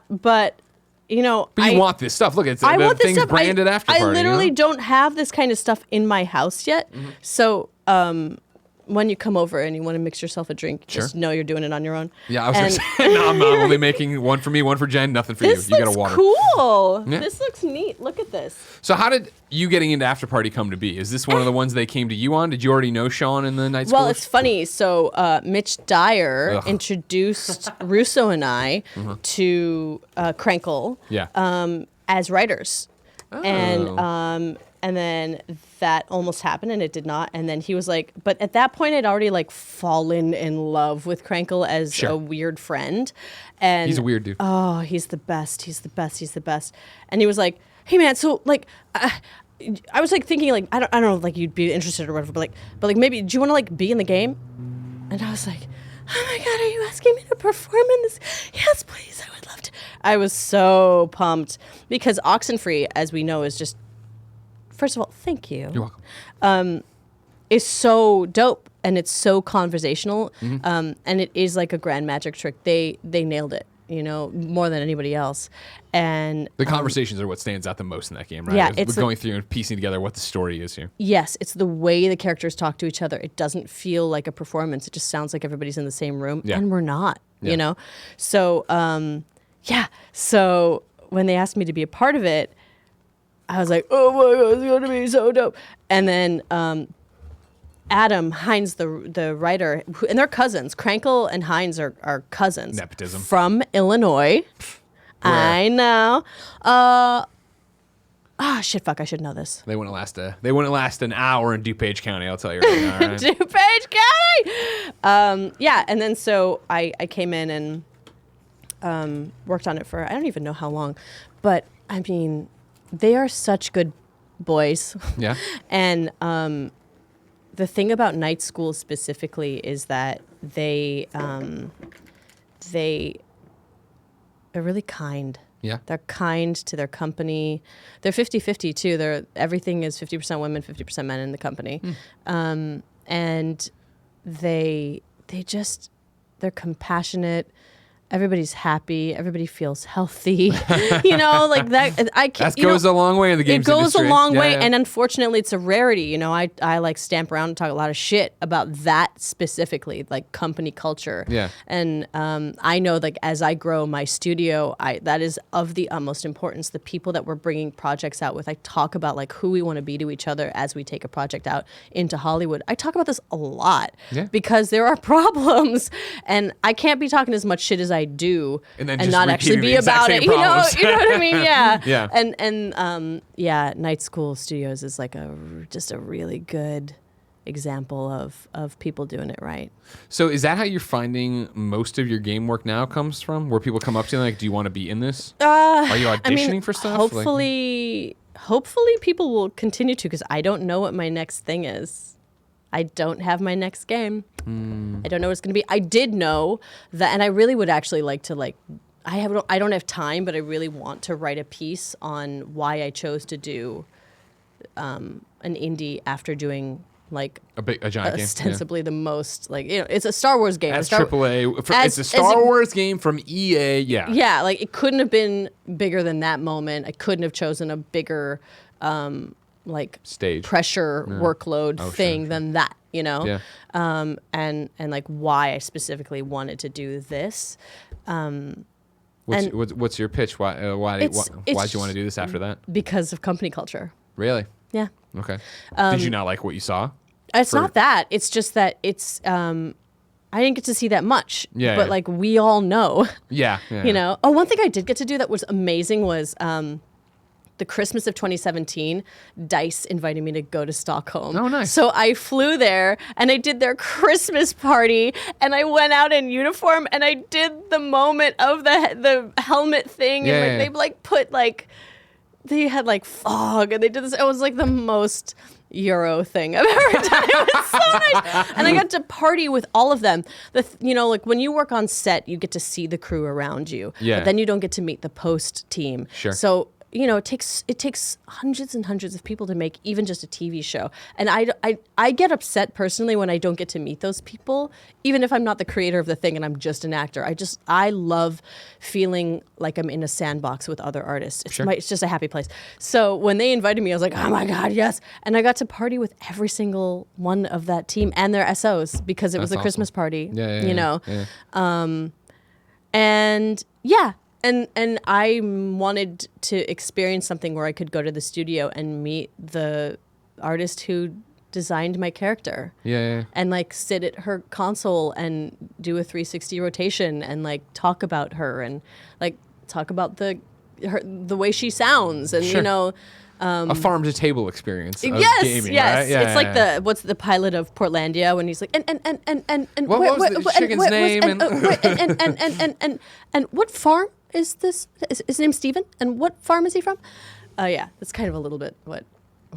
But you know, But you want this stuff. Look, it's I the want this thing's stuff. branded Afterparty. I literally you know? don't have this kind of stuff in my house yet. So when you come over and you want to mix yourself a drink, just Sure. know you're doing it on your own. Yeah, I was And- going to say, no, I'm only making one for me, one for Jen, nothing for This you. You got looks a water. cool. Yeah. This looks neat. Look at this. So how did you getting into Afterparty come to be? Is this one of the ones they came to you on? Did you already know Sean in the night school? Well, it's funny. So Mitch Dyer Ugh. introduced Russo and I to Krankle Yeah. as writers. And then that almost happened and it did not. And then he was like, but at that point I'd already like fallen in love with Krankle as Sure. a weird friend. And He's a weird dude. oh, he's the best. He's the best. He's the best. And he was like, hey man, so like, I was like thinking like, I don't know, like you'd be interested or whatever, but like maybe, do you want to like be in the game? And I was like, oh my God, are you asking me to perform in this? Yes, please. I would love to. I was so pumped because Oxenfree, as we know, is just, first of all, thank you. You're welcome. Is so dope and it's so conversational. Mm-hmm. And it is like a grand magic trick. They nailed it, you know, more than anybody else. And The conversations are what stands out the most in that game, right? Yeah, We're it's going through and piecing together what the story is here. yes, it's the way the characters talk to each other. It doesn't feel like a performance. It just sounds like everybody's in the same room, Yeah. and we're not. Yeah. You know, so yeah. So when they asked me to be a part of it, I was like, oh my God, it's gonna be so dope. And then Adam Hines, the writer, and they're cousins. Crankle and Hines are cousins. Nepotism. From Illinois. I know. Shit, fuck, I should know this. They wouldn't last an hour in DuPage County, I'll tell you right now. Right? DuPage County! Yeah, and then so I came in and worked on it for, I don't even know how long. But, I mean, they are such good boys. Yeah. And the thing about night school specifically is that they're really kind. Yeah. They're kind to their company. They're 50-50 too. Everything is 50% women, 50% men in the company. And they're compassionate. Everybody's happy. Everybody feels healthy. Like that. That goes a long way in the games industry. It goes a long way, yeah. and unfortunately, it's a rarity. I like stamp around and talk a lot of shit about that specifically, like company culture. Yeah. And I know, like, as I grow my studio, that is of the utmost importance. The people that we're bringing projects out with, I talk about like who we want to be to each other as we take a project out into Hollywood. I talk about this a lot because there are problems, and I can't be talking as much shit as I do and not actually be about it. You know what I mean? Yeah. Yeah. And Night School Studios is like just a really good example of people doing it right. So is that how you're finding most of your game work now comes from? Where people come up to you like, do you want to be in this? Are you auditioning for stuff? Hopefully people will continue to, because I don't know what my next thing is. I don't have my next game. I don't know what it's going to be. I did know that, and I really would actually like to I don't have time, but I really want to write a piece on why I chose to do an indie after doing like a giant game. Ostensibly the most, like, it's a Star Wars game. As AAA. It's a Star Wars game from EA. Yeah. Yeah, like it couldn't have been bigger than that moment. I couldn't have chosen a bigger like stage pressure workload thing sure. than that, Yeah. And like why I specifically wanted to do this. What's your pitch? Why'd you want to do this after that? Because of company culture. Really? Yeah. Okay. Did you not like what you saw? It's not that. It's just that it's I didn't get to see that much. Yeah. But like we all know. Yeah. Oh, one thing I did get to do that was amazing was the Christmas of 2017, DICE invited me to go to Stockholm. Oh, nice. So I flew there, and I did their Christmas party, and I went out in uniform, and I did the moment of the helmet thing, and they like put like, they had like fog, and they did this. It was like the most Euro thing I've ever done. It was so nice. And I got to party with all of them. Like when you work on set, you get to see the crew around you. Yeah. But then you don't get to meet the post team. Sure. So, it takes hundreds and hundreds of people to make even just a TV show. And I get upset personally when I don't get to meet those people, even if I'm not the creator of the thing and I'm just an actor. I love feeling like I'm in a sandbox with other artists. It's just a happy place. So when they invited me, I was like, oh my God, yes. And I got to party with every single one of that team and their SOs because it was a Christmas party. Yeah. And yeah. And I wanted to experience something where I could go to the studio and meet the artist who designed my character. Yeah. And like sit at her console and do a 360 rotation and like talk about her and like talk about the way she sounds and Sure. A farm to table experience of gaming, yes. right? Yeah, it's like what's the pilot of Portlandia when he's like and what was the chicken's name and what farm is this? Is his name Steven? And what farm is he from? Yeah, that's kind of a little bit what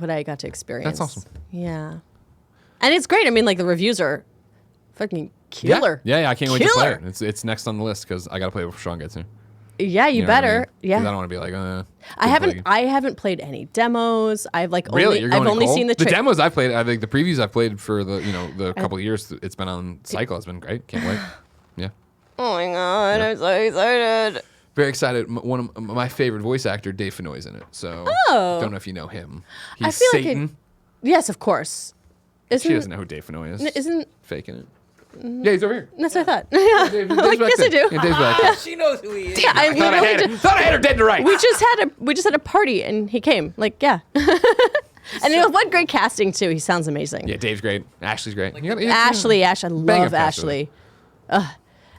I got to experience. That's awesome. Yeah, and it's great. I mean, like the reviews are fucking killer. Yeah. I can't wait to play it. It's next on the list because I got to play it before Sean gets here. Yeah, you better. What I mean? Yeah, 'Cause I don't want to be like. I haven't played any demos. I've like really? I've only seen the demos I've played. I think the previews I've played for the couple of years it's been on cycle has been great. Can't wait. Yeah. Oh my God, I'm so excited. Very excited. One of my favorite voice actor, Dave Fennoy's in it. So don't know if you know him. He's I feel Satan. like yes, of course. She doesn't know who Dave Fennoy is. Isn't faking it? Yeah, he's over here. That's what I thought. Yeah, Dave's like, back yes, there. I do. Yeah, Dave's back there. She knows who he is. Yeah, I Thought I had her dead to rights. We just had a party and he came. Like, yeah. And what great casting too. He sounds amazing. Yeah, Dave's great. Ashley's great. Ashley, I love Ashley. Ashley.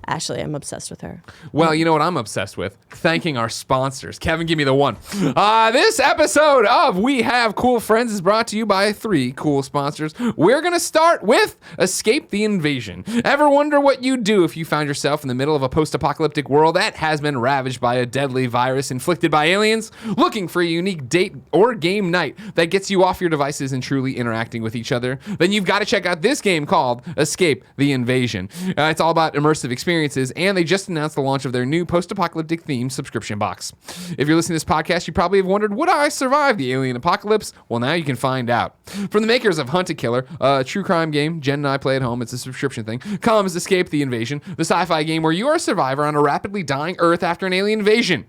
Ashley, I'm obsessed with her. Well, you know what I'm obsessed with? Thanking our sponsors. Kevin, give me the one. This episode of We Have Cool Friends is brought to you by 3 cool sponsors. We're going to start with Escape the Invasion. Ever wonder what you'd do if you found yourself in the middle of a post-apocalyptic world that has been ravaged by a deadly virus inflicted by aliens? Looking for a unique date or game night that gets you off your devices and truly interacting with each other? Then you've got to check out this game called Escape the Invasion. It's all about immersive experiences, and they just announced the launch of their new post-apocalyptic themed subscription box. If you're listening to this podcast, you probably have wondered, would I survive the alien apocalypse? Well, now you can find out. From the makers of Hunt a Killer, a true crime game Jen and I play at home, it's a subscription thing, comes Escape the Invasion, the sci-fi game where you are a survivor on a rapidly dying Earth after an alien invasion.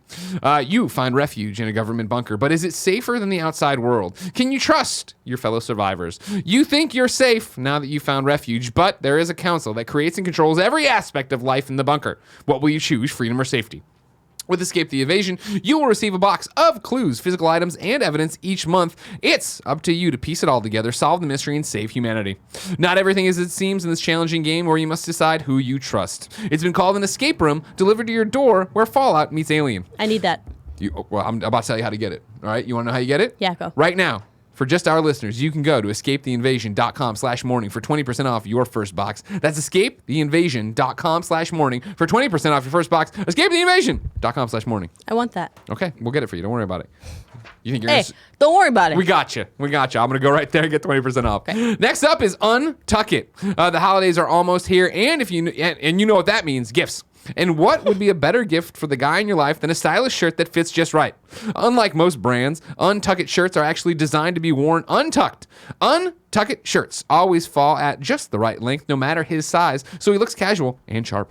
You find refuge in a government bunker, but is it safer than the outside world? Can you trust your fellow survivors? You think you're safe now that you found refuge, but there is a council that creates and controls every aspect of life in the bunker. What will you choose, freedom or safety? With Escape the Invasion, you will receive a box of clues, physical items, and evidence each month. It's up to you to piece it all together, solve the mystery, and save humanity. Not everything is as it seems in this challenging game where you must decide who you trust. It's been called an escape room delivered to your door where Fallout meets Alien. I need that. Well, I'm about to tell you how to get it. All right, you want to know how you get it? Yeah, go. Right now. For just our listeners, you can go to escapetheinvasion.com/morning for 20% off your first box. That's escapetheinvasion.com/morning for 20% off your first box. Escapetheinvasion.com/morning. I want that. Okay, we'll get it for you. Don't worry about it. You think you're Hey, don't worry about it. We got you. I'm going to go right there and get 20% off. Okay. Next up is Untuck It. The holidays are almost here, and if you know what that means, gifts. And what would be a better gift for the guy in your life than a stylish shirt that fits just right? Unlike most brands, Untuck It shirts are actually designed to be worn untucked. Untuck It shirts always fall at just the right length, no matter his size, so he looks casual and sharp.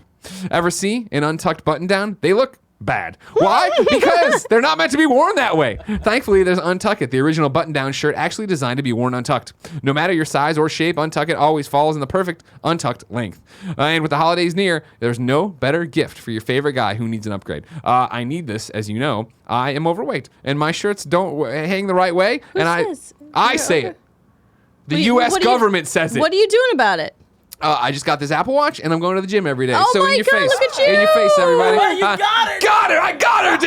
Ever see an untucked button down? They look bad. Why? Because they're not meant to be worn that way. Thankfully, there's Untuck It, the original button-down shirt actually designed to be worn untucked. No matter your size or shape, Untuck It always falls in the perfect untucked length. And with the holidays near, there's no better gift for your favorite guy who needs an upgrade. I need this, as you know. I am overweight, and my shirts don't hang the right way. Who and says? I say it. The U.S. government says it. What are you doing about it? I just got this Apple Watch, and I'm going to the gym every day. Oh so my in your God, face, look at you! in your face, everybody. Oh, you got it! Got it! I got her,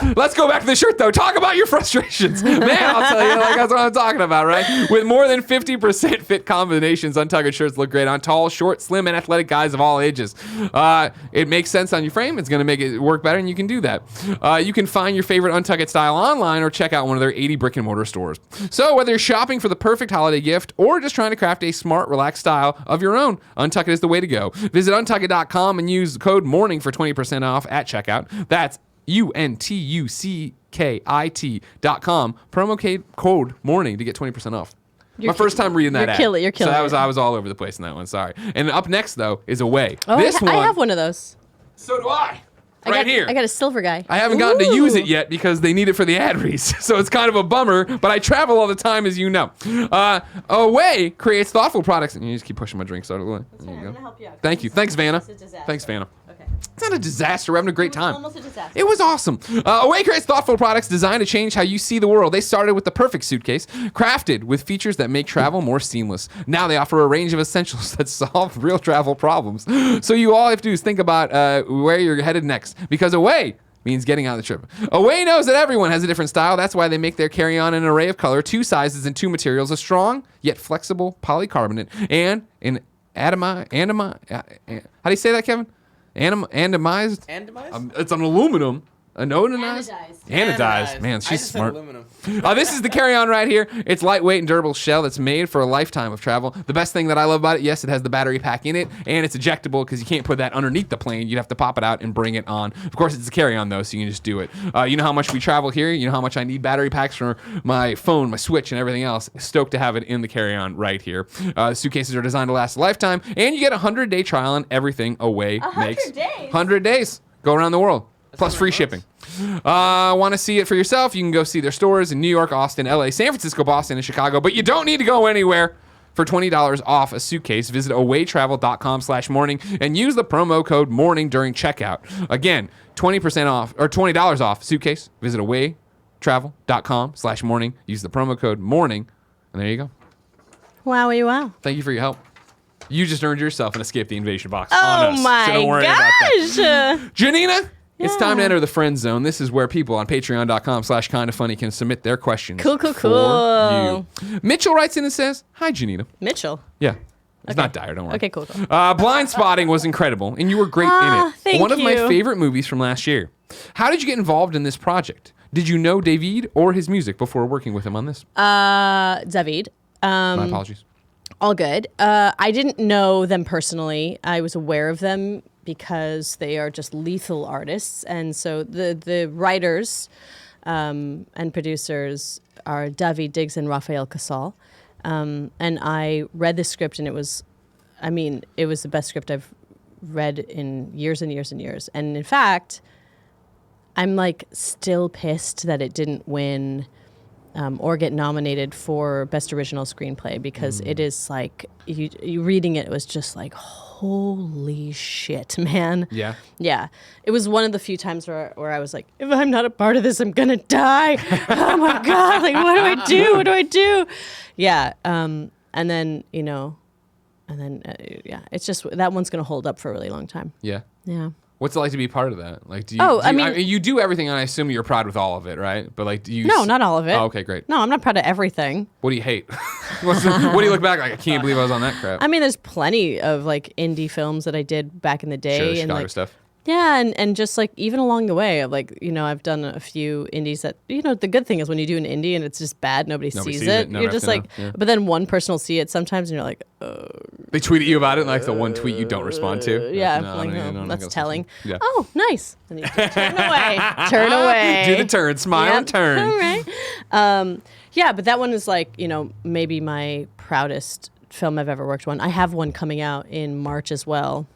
dude. Let's go back to the shirt, though. Talk about your frustrations, man. I'll tell you, that's what I'm talking about, right? With more than 50% fit combinations, Untucked shirts look great on tall, short, slim, and athletic guys of all ages. It makes sense on your frame. It's going to make it work better, and you can do that. You can find your favorite Untucked style online or check out one of their 80 brick and mortar stores. So whether you're shopping for the perfect holiday gift or just trying to craft a smart, relaxed style of your own, Untucked is the way to go. Visit untuckit.com and use code MORNING for 20% off at checkout. That's UNTUCKIT.com. Promo code MORNING to get 20% off. My first time reading that ad. You're killing so it. I was all over the place in that one. Sorry. And up next though is Away. Oh, This one. I have one of those. So do I. I got a silver guy. I haven't gotten to use it yet because they need it for the ad reads. So it's kind of a bummer, but I travel all the time, as you know. Away creates thoughtful products. And you just keep pushing my drink. So there you go. I'm gonna help you out. Thank you. Thanks, Vanna. It's a disaster. Thanks, Vanna. Okay. It's not a disaster. We're having a great time. Almost a disaster. It was awesome. Away creates thoughtful products designed to change how you see the world. They started with the perfect suitcase, crafted with features that make travel more seamless. Now they offer a range of essentials that solve real travel problems. So you all have to do is think about where you're headed next, because Away means getting out of the trip. Away knows that everyone has a different style. That's why they make their carry-on in an array of color, 2 sizes and 2 materials, a strong yet flexible polycarbonate, and an how do you say that, Kevin? Anodized? Anodized? It's an aluminum. Anodized? Anodized. Man, I she's just smart. said aluminum. This is the carry-on right here. It's lightweight and durable shell that's made for a lifetime of travel. The best thing that I love about it, yes, it has the battery pack in it, and it's ejectable because you can't put that underneath the plane. You'd have to pop it out and bring it on. Of course, it's a carry-on, though, so you can just do it. You know how much we travel here. You know how much I need battery packs for my phone, my Switch, and everything else. Stoked to have it in the carry-on right here. Suitcases are designed to last a lifetime, and you get a 100-day trial on everything Away makes. 100 days? 100 days. Go around the world. Plus free shipping. Want to see it for yourself? You can go see their stores in New York, Austin, LA, San Francisco, Boston, and Chicago. But you don't need to go anywhere. For $20 off a suitcase, visit awaytravel.com/morning and use the promo code MORNING during checkout. Again, 20% off or $20 off suitcase. Visit awaytravel.com/morning. Use the promo code MORNING And there you go. Wowie wow. Thank you for your help. You just earned yourself an Escape the Invasion box. Oh on us, my so don't worry about that. gosh. Janina, it's time to Yeah. enter the friend zone. This is where people on patreon.com/kindafunny can submit their questions Cool. for you. Mitchell writes in and says, "Hi, Janina." Mitchell. Yeah. It's not dire, don't worry. Okay, cool. Blindspotting was incredible, and you were great in it. Thank One of my you. favorite movies from last year. How did you get involved in this project? Did you know David or his music before working with him on this? David. My apologies. All good. I didn't know them personally. I was aware of them because they are just lethal artists. And so the writers and producers are David Diggs and Raphael Casal. And I read the script, and it was the best script I've read in years and years and years. And in fact, I'm like still pissed that it didn't win or get nominated for Best Original Screenplay, because it is like, you reading it was just like, holy shit, man. Yeah. Yeah. It was one of the few times where I was like, if I'm not a part of this, I'm going to die. Oh my God. Like, what do I do? What do I do? Yeah. And then, it's just, that one's going to hold up for a really long time. Yeah. Yeah. What's it like to be part of that? Like, do you? Oh, do you- I mean- you do everything, and I assume you're proud with all of it, right? But like, do you? No, not all of it. Oh, okay, great. No, I'm not proud of everything. What do you hate? What do you look back like? I can't believe I was on that crap. I mean, there's plenty of like indie films that I did back in the day. Sure, and Chicago like, stuff. yeah, and just like even along the way of like, I've done a few indies that, the good thing is when you do an indie and it's just bad, nobody sees it. No You're one just has to like, know, yeah. but then one person will see it sometimes and you're like, They tweet at you about it, and like the one tweet you don't respond to. yeah, No, like, no, oh, no, that's no, telling. Yeah. Oh, nice. And you just turn away. Turn away. Do the turn, smile Yep. and turn. All right. Yeah, but that one is like, maybe my proudest film I've ever worked on. I have one coming out in March as well.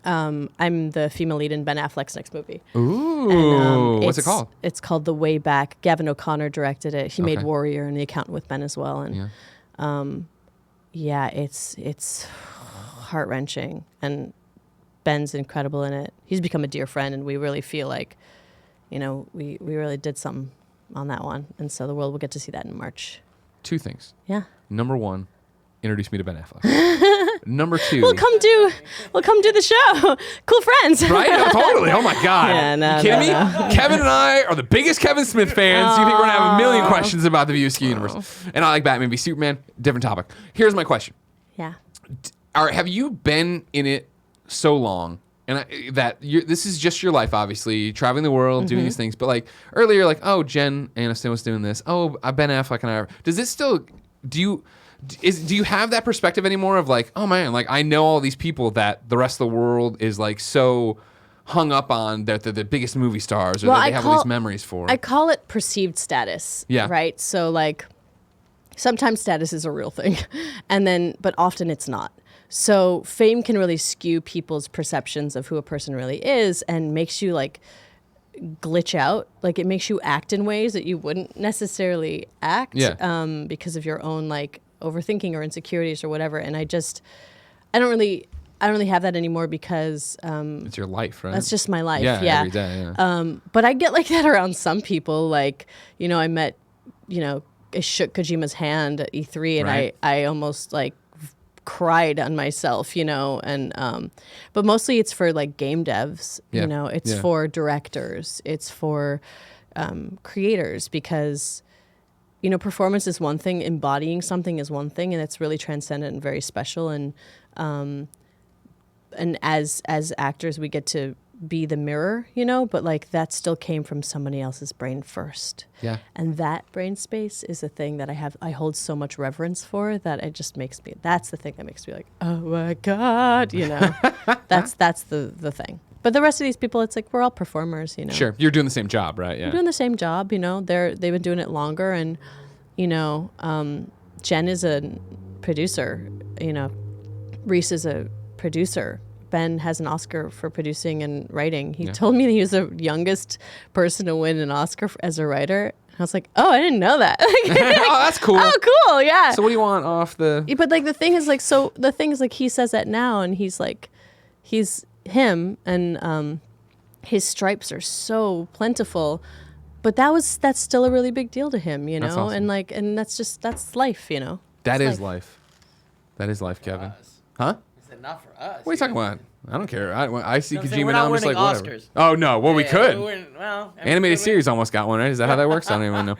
I'm the female lead in Ben Affleck's next movie. Ooh, And, what's it called? It's called The Way Back. Gavin O'Connor directed it. He made Okay. Warrior and The Accountant with Ben as well. And Yeah. it's heart-wrenching. And Ben's incredible in it. He's become a dear friend, and we really feel like, we really did something on that one. And so the world will get to see that in March. Two things. Yeah. Number one, introduce me to Ben Affleck. Number two, We'll come do the show. Cool friends. right? No, totally. Oh my God. Yeah, no, you kidding no, me? Kevin and I are the biggest Kevin Smith fans. You think we're gonna have a million questions about the VSQ universe? And I like Batman v Superman. Different topic. Here's my question. Yeah. Have you been in it so long, and this is just your life, obviously, traveling the world, doing these things, but like earlier, like, oh, Jen Aniston was doing this. Oh, Ben Affleck and I. Does this still? Do you have that perspective anymore of like, oh man, like I know all these people that the rest of the world is like so hung up on, that they're the biggest movie stars, or that they have all these memories for? I call it perceived status. Yeah. Right. So like, sometimes status is a real thing, but often it's not. So fame can really skew people's perceptions of who a person really is, and makes you like glitch out. Like it makes you act in ways that you wouldn't necessarily act. Yeah. Because of your own like overthinking or insecurities or whatever. And I don't really have that anymore, because it's your life, right? that's just my life. Yeah, Yeah. every day, yeah. But I get like that around some people. Like, I met, I shook Kojima's hand at E3, and Right. I almost like cried on myself, and but mostly it's for like game devs, Yeah. it's Yeah. for directors, it's for creators, because performance is one thing, embodying something is one thing, and it's really transcendent and very special, and as actors we get to be the mirror, but like that still came from somebody else's brain first. Yeah. And that brain space is a thing that I hold so much reverence for, that it just makes me, that's the thing that makes me like, oh my God, that's the thing. But the rest of these people, it's like, we're all performers, Sure. You're doing the same job, right? Yeah. We're doing the same job, they've been doing it longer, and, Jen is a producer, Reese is a producer. Ben has an Oscar for producing and writing. He told me that he was the youngest person to win an Oscar as a writer. And I was like, oh, I didn't know that. Oh, that's cool. Oh, cool, yeah. So what do you want off the? But like the thing is like he says that now, and he's like, he's him, and his stripes are so plentiful. that's still a really big deal to him, you know, That's awesome. and that's life, you know. That It's is life. That is life, Kevin. us. Huh? He said, not for us. What are you talking about? I don't care. I see I'm saying Kojima we're now. not I'm just like, winning whatever. Oscars. Oh no. Well, we could. Well, Animated series almost got one, right? Is that how that works? I don't even know.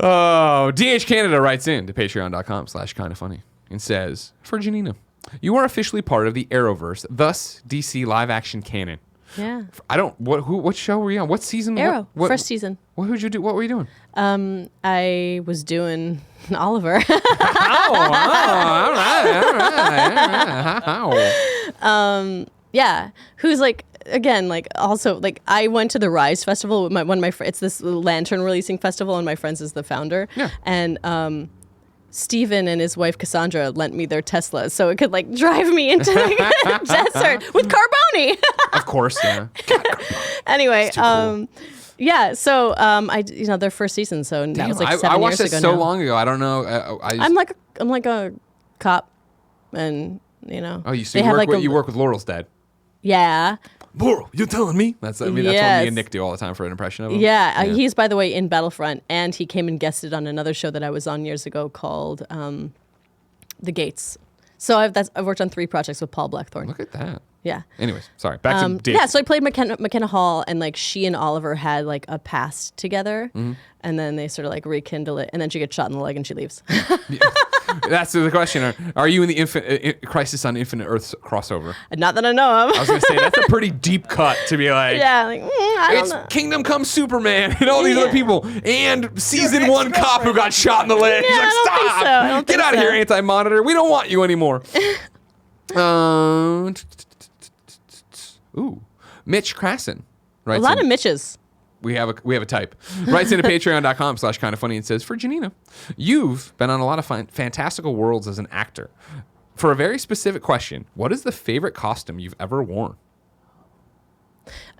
Oh, DH Canada writes in to patreon.com/kindafunny and says, for Janina, you are officially part of the Arrowverse, thus DC live action canon. Yeah. What show were you on? What season? Arrow, What, first season. Who'd you do? What were you doing? I was doing Oliver. All right. Yeah, who's like again like also like I went to the Rise Festival with one of my it's this lantern releasing festival, and my friends is the founder. Yeah. And Steven and his wife Cassandra lent me their Tesla so it could like drive me into the desert with Carboni. Of course, yeah. Anyway, too cool. yeah. So their first season. So that was like 7 I years watched ago that so now. long ago. I don't know. I'm like a cop, and you know. Oh, you they have you work with Laurel's dad. Yeah. Laurel, you're telling me? That's what me Yes. and Nick do all the time for an impression of him. Yeah, he's by the way in Battlefront, and he came and guested on another show that I was on years ago called The Gates. So I've worked on 3 projects with Paul Blackthorne. Look at that. Yeah. Anyways, sorry. Back to Dave. Yeah, so I played McKenna Hall, and like she and Oliver had like a past together, and then they sort of like rekindle it, and then she gets shot in the leg and she leaves. That's the question. Are you in the Crisis on Infinite Earths crossover? Not that I know of. I was going to say, that's a pretty deep cut to be like, Yeah, like I don't it's know. Kingdom Come Superman and all these Yeah. other people and season 1 cop who got shot in the leg. Yeah, He's like, I don't think stop! so. I don't Get think out of so. here, Anti-Monitor. We don't want you anymore. Ooh, Mitch Krassen. A lot of Mitches. We have a type. Writes into patreon.com/kindafunny and says, for Janina, you've been on a lot of fantastical worlds as an actor. For a very specific question, what is the favorite costume you've ever worn?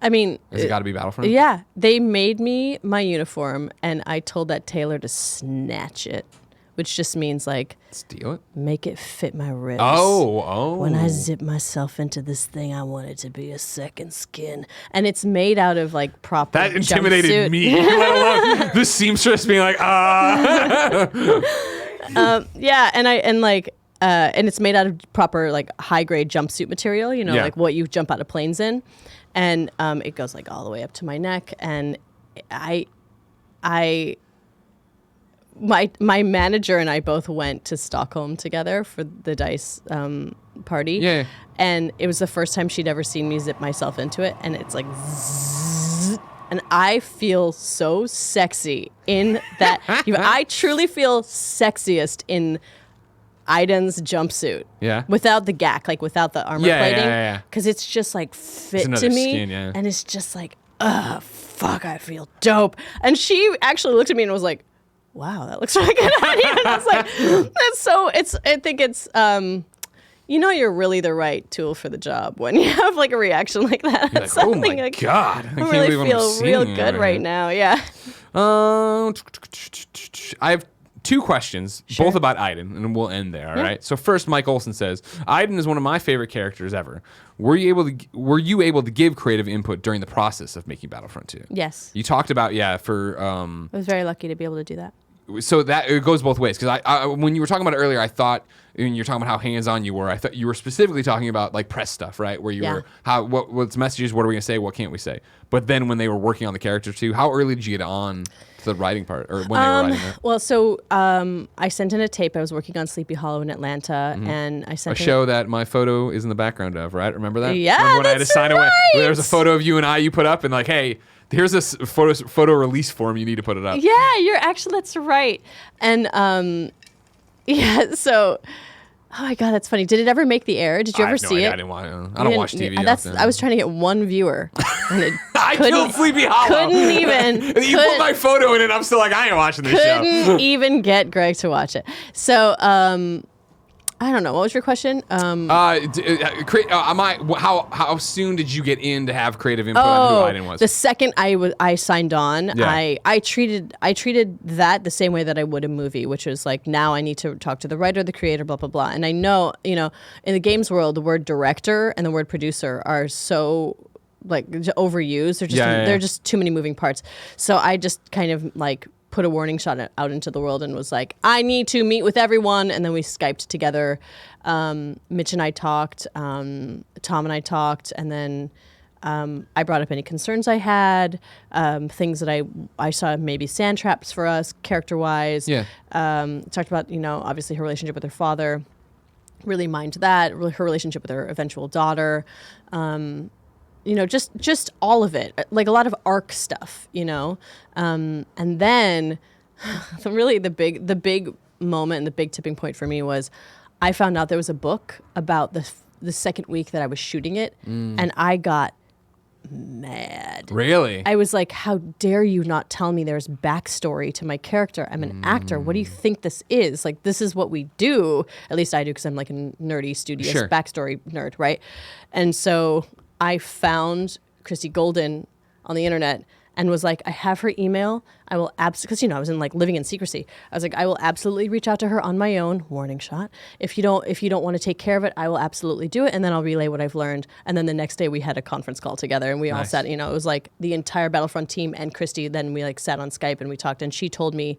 I mean, Has it got to be Battlefront? yeah, they made me my uniform, and I told that tailor to snatch it, which just means like Steal it? make it fit my ribs. Oh. When I zip myself into this thing, I want it to be a second skin, and it's made out of like proper. That intimidated jumpsuit. me, let alone the seamstress being like, Yeah, and it's made out of proper like high grade jumpsuit material. You know, Yeah. like what you jump out of planes in, and it goes like all the way up to my neck, and my manager and I both went to Stockholm together for the DICE party. Yeah. And it was the first time she'd ever seen me zip myself into it, and it's like zzz, and I feel so sexy in that. I truly feel sexiest in Aiden's jumpsuit. Yeah. Without the gack, like without the armor Yeah, yeah, plating. yeah, yeah. Because it's just like fit another to me. skin, yeah. And it's just like, fuck, I feel dope. And she actually looked at me and was like, wow, that looks really good on you. And I was like, I think it's, you're really the right tool for the job when you have like a reaction like that. like, oh my God. I I can't really believe what I'm feel real seeing good right now. Yeah. I have 2 questions, Sure. both about Aiden, and we'll end there. All right. So first, Mike Olson says, Aiden is one of my favorite characters ever. Were you able to give creative input during the process of making Battlefront 2? Yes. You talked about for I was very lucky to be able to do that. so that it goes both ways because I when you were talking about it earlier, I thought when you're talking about how hands-on you were, I thought you were specifically talking about like press stuff, right? Where you Yeah. were what's messages, what are we gonna say, what can't we say? But then when they were working on the character too, how early did you get on to the writing part, or when they were writing it? Well, so I sent in a tape. I was working on Sleepy Hollow in Atlanta, and I A sent in show that my photo is in the background of, right? Remember that? Yeah, Remember when I had to that's sign away? right. There was a photo of you and I you put up, and like, hey, here's this photo release form. You need to put it up. Yeah, that's right. And yeah, so oh my God, that's funny. Did it ever make the air? Did you ever see it? I didn't want it. I don't watch TV. I was trying to get one viewer. And it I killed Sleepy Hollow. Couldn't even. And you put my photo in it. I'm still like, I ain't watching this show. Couldn't even get Greg to watch it. So I don't know. What was your question? How soon did you get in to have creative input on who Aiden was? The second I signed on, Yeah. I treated that the same way that I would a movie, which was like, now I need to talk to the writer, the creator, blah blah blah. And I know, in the games world, the word director and the word producer are so overused. They're just too many moving parts. So I just kind of like put a warning shot out into the world and was like, I need to meet with everyone. And then we Skyped together. Mitch and I talked, Tom and I talked, and then I brought up any concerns I had, things that I saw maybe sand traps for us character-wise. Yeah. Talked about, obviously her relationship with her father. Really mind that. Her relationship with her eventual daughter. Just all of it. Like a lot of arc stuff, And then really the big moment and the big tipping point for me was I found out there was a book about the second week that I was shooting it, and I got mad. Really? I was like, how dare you not tell me there's backstory to my character? I'm an actor. What do you think this is? Like, this is what we do. At least I do, because I'm like a nerdy, studious backstory nerd, right? And so I found Christy Golden on the internet and was like, I have her email. I will because I was living in secrecy. I was like, I will absolutely reach out to her on my own. Warning shot. If you don't want to take care of it, I will absolutely do it, and then I'll relay what I've learned. And then the next day we had a conference call together, and we all sat. It was like the entire Battlefront team and Christy. Then we sat on Skype and we talked, and she told me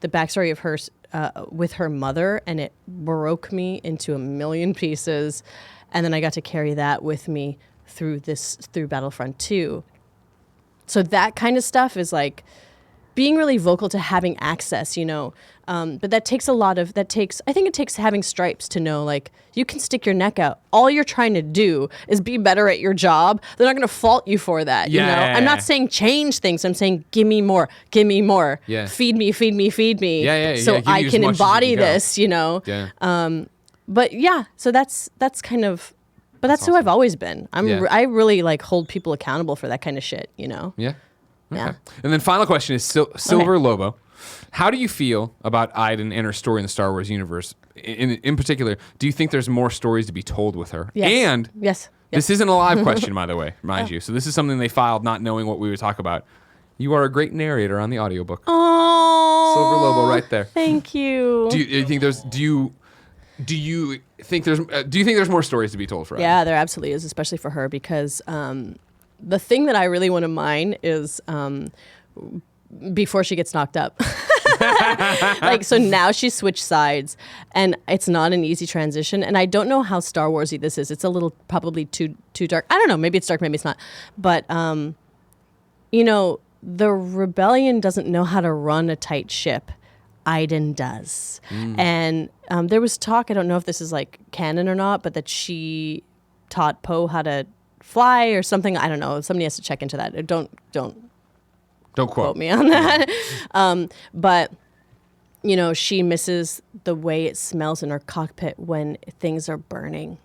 the backstory of hers with her mother, and it broke me into a million pieces. And then I got to carry that with me through Battlefront II. So that kind of stuff is like being really vocal to having access, but that takes I think it takes having stripes to know, like, you can stick your neck out. All you're trying to do is be better at your job. They're not going to fault you for that. I'm not saying change things. I'm saying, give me more. Yeah. Feed me. So I as can much as embody you can go. this, Yeah. But yeah, so that's kind of, but that's who I've always been. I really hold people accountable for that kind of shit, Yeah. Okay. Yeah. And then final question is Silver Lobo. How do you feel about Iden and her story in the Star Wars universe? In particular, do you think there's more stories to be told with her? Yes. And yes. This isn't a live question, by the way, mind you. So this is something they filed not knowing what we would talk about. You are a great narrator on the audiobook. Oh, Silver Lobo right there. Thank you. Do you think there's more stories to be told for Iden? Yeah, there absolutely is, especially for her, because the thing that I really want to mine is before she gets knocked up. So now she's switched sides, and it's not an easy transition. And I don't know how Star Warsy this is. It's a little probably too dark. I don't know. Maybe it's dark. Maybe it's not. But the rebellion doesn't know how to run a tight ship. Iden does. And there was talk, I don't know if this is canon or not, but that she taught Poe how to fly or something. I don't know. Somebody has to check into that. Don't quote me on that. But she misses the way it smells in her cockpit when things are burning.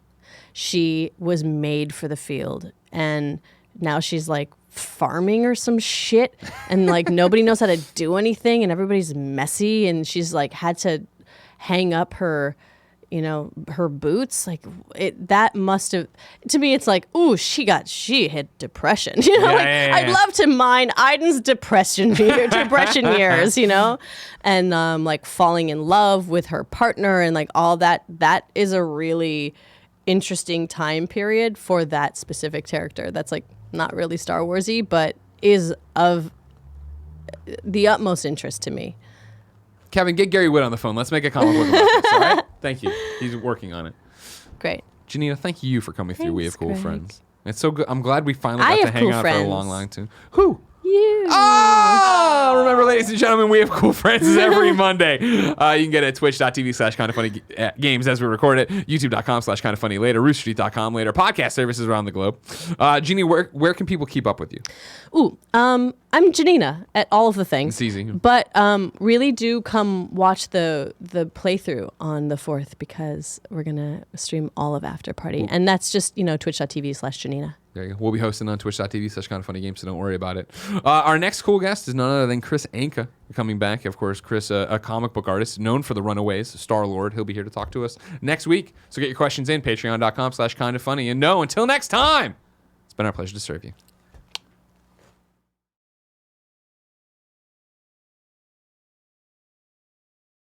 She was made for the field, and now she's farming or some shit, and nobody knows how to do anything, and everybody's messy, and she's had to hang up her her boots. That must have, to me, it's ooh, she hit depression. I'd love to mine Iden's depression years, and falling in love with her partner and all that. That is a really interesting time period for that specific character. That's not really Star Warsy, but is of the utmost interest to me. Kevin, get Gary Witt on the phone. Let's make a comic book about this, all right? Thank you. He's working on it. Great. Janina, thank you for coming through. We Have Cool Greg. Friends. It's so good. I'm glad we finally got to hang out for a long, long time. Who? You. Oh! Remember, ladies and gentlemen, We Have Cool Friends is every Monday. You can get it at twitch.tv/kindafunny games as we record it, youtube.com/kindafunny later, roosterteeth.com later, podcast services around the globe. Jeannie, where can people keep up with you? Ooh, I'm Janina at all of the things. It's easy. But really do come watch the playthrough on the 4th, because we're going to stream all of Afterparty. Ooh. And that's just, twitch.tv/Janina. There you go. We'll be hosting on twitch.tv/kindafunnygames, so don't worry about it. Our next cool guest is none other than Chris Anka coming back. Of course, Chris, a comic book artist known for the Runaways, Star-Lord. He'll be here to talk to us next week. So get your questions in, patreon.com/kindafunny. And until next time, it's been our pleasure to serve you.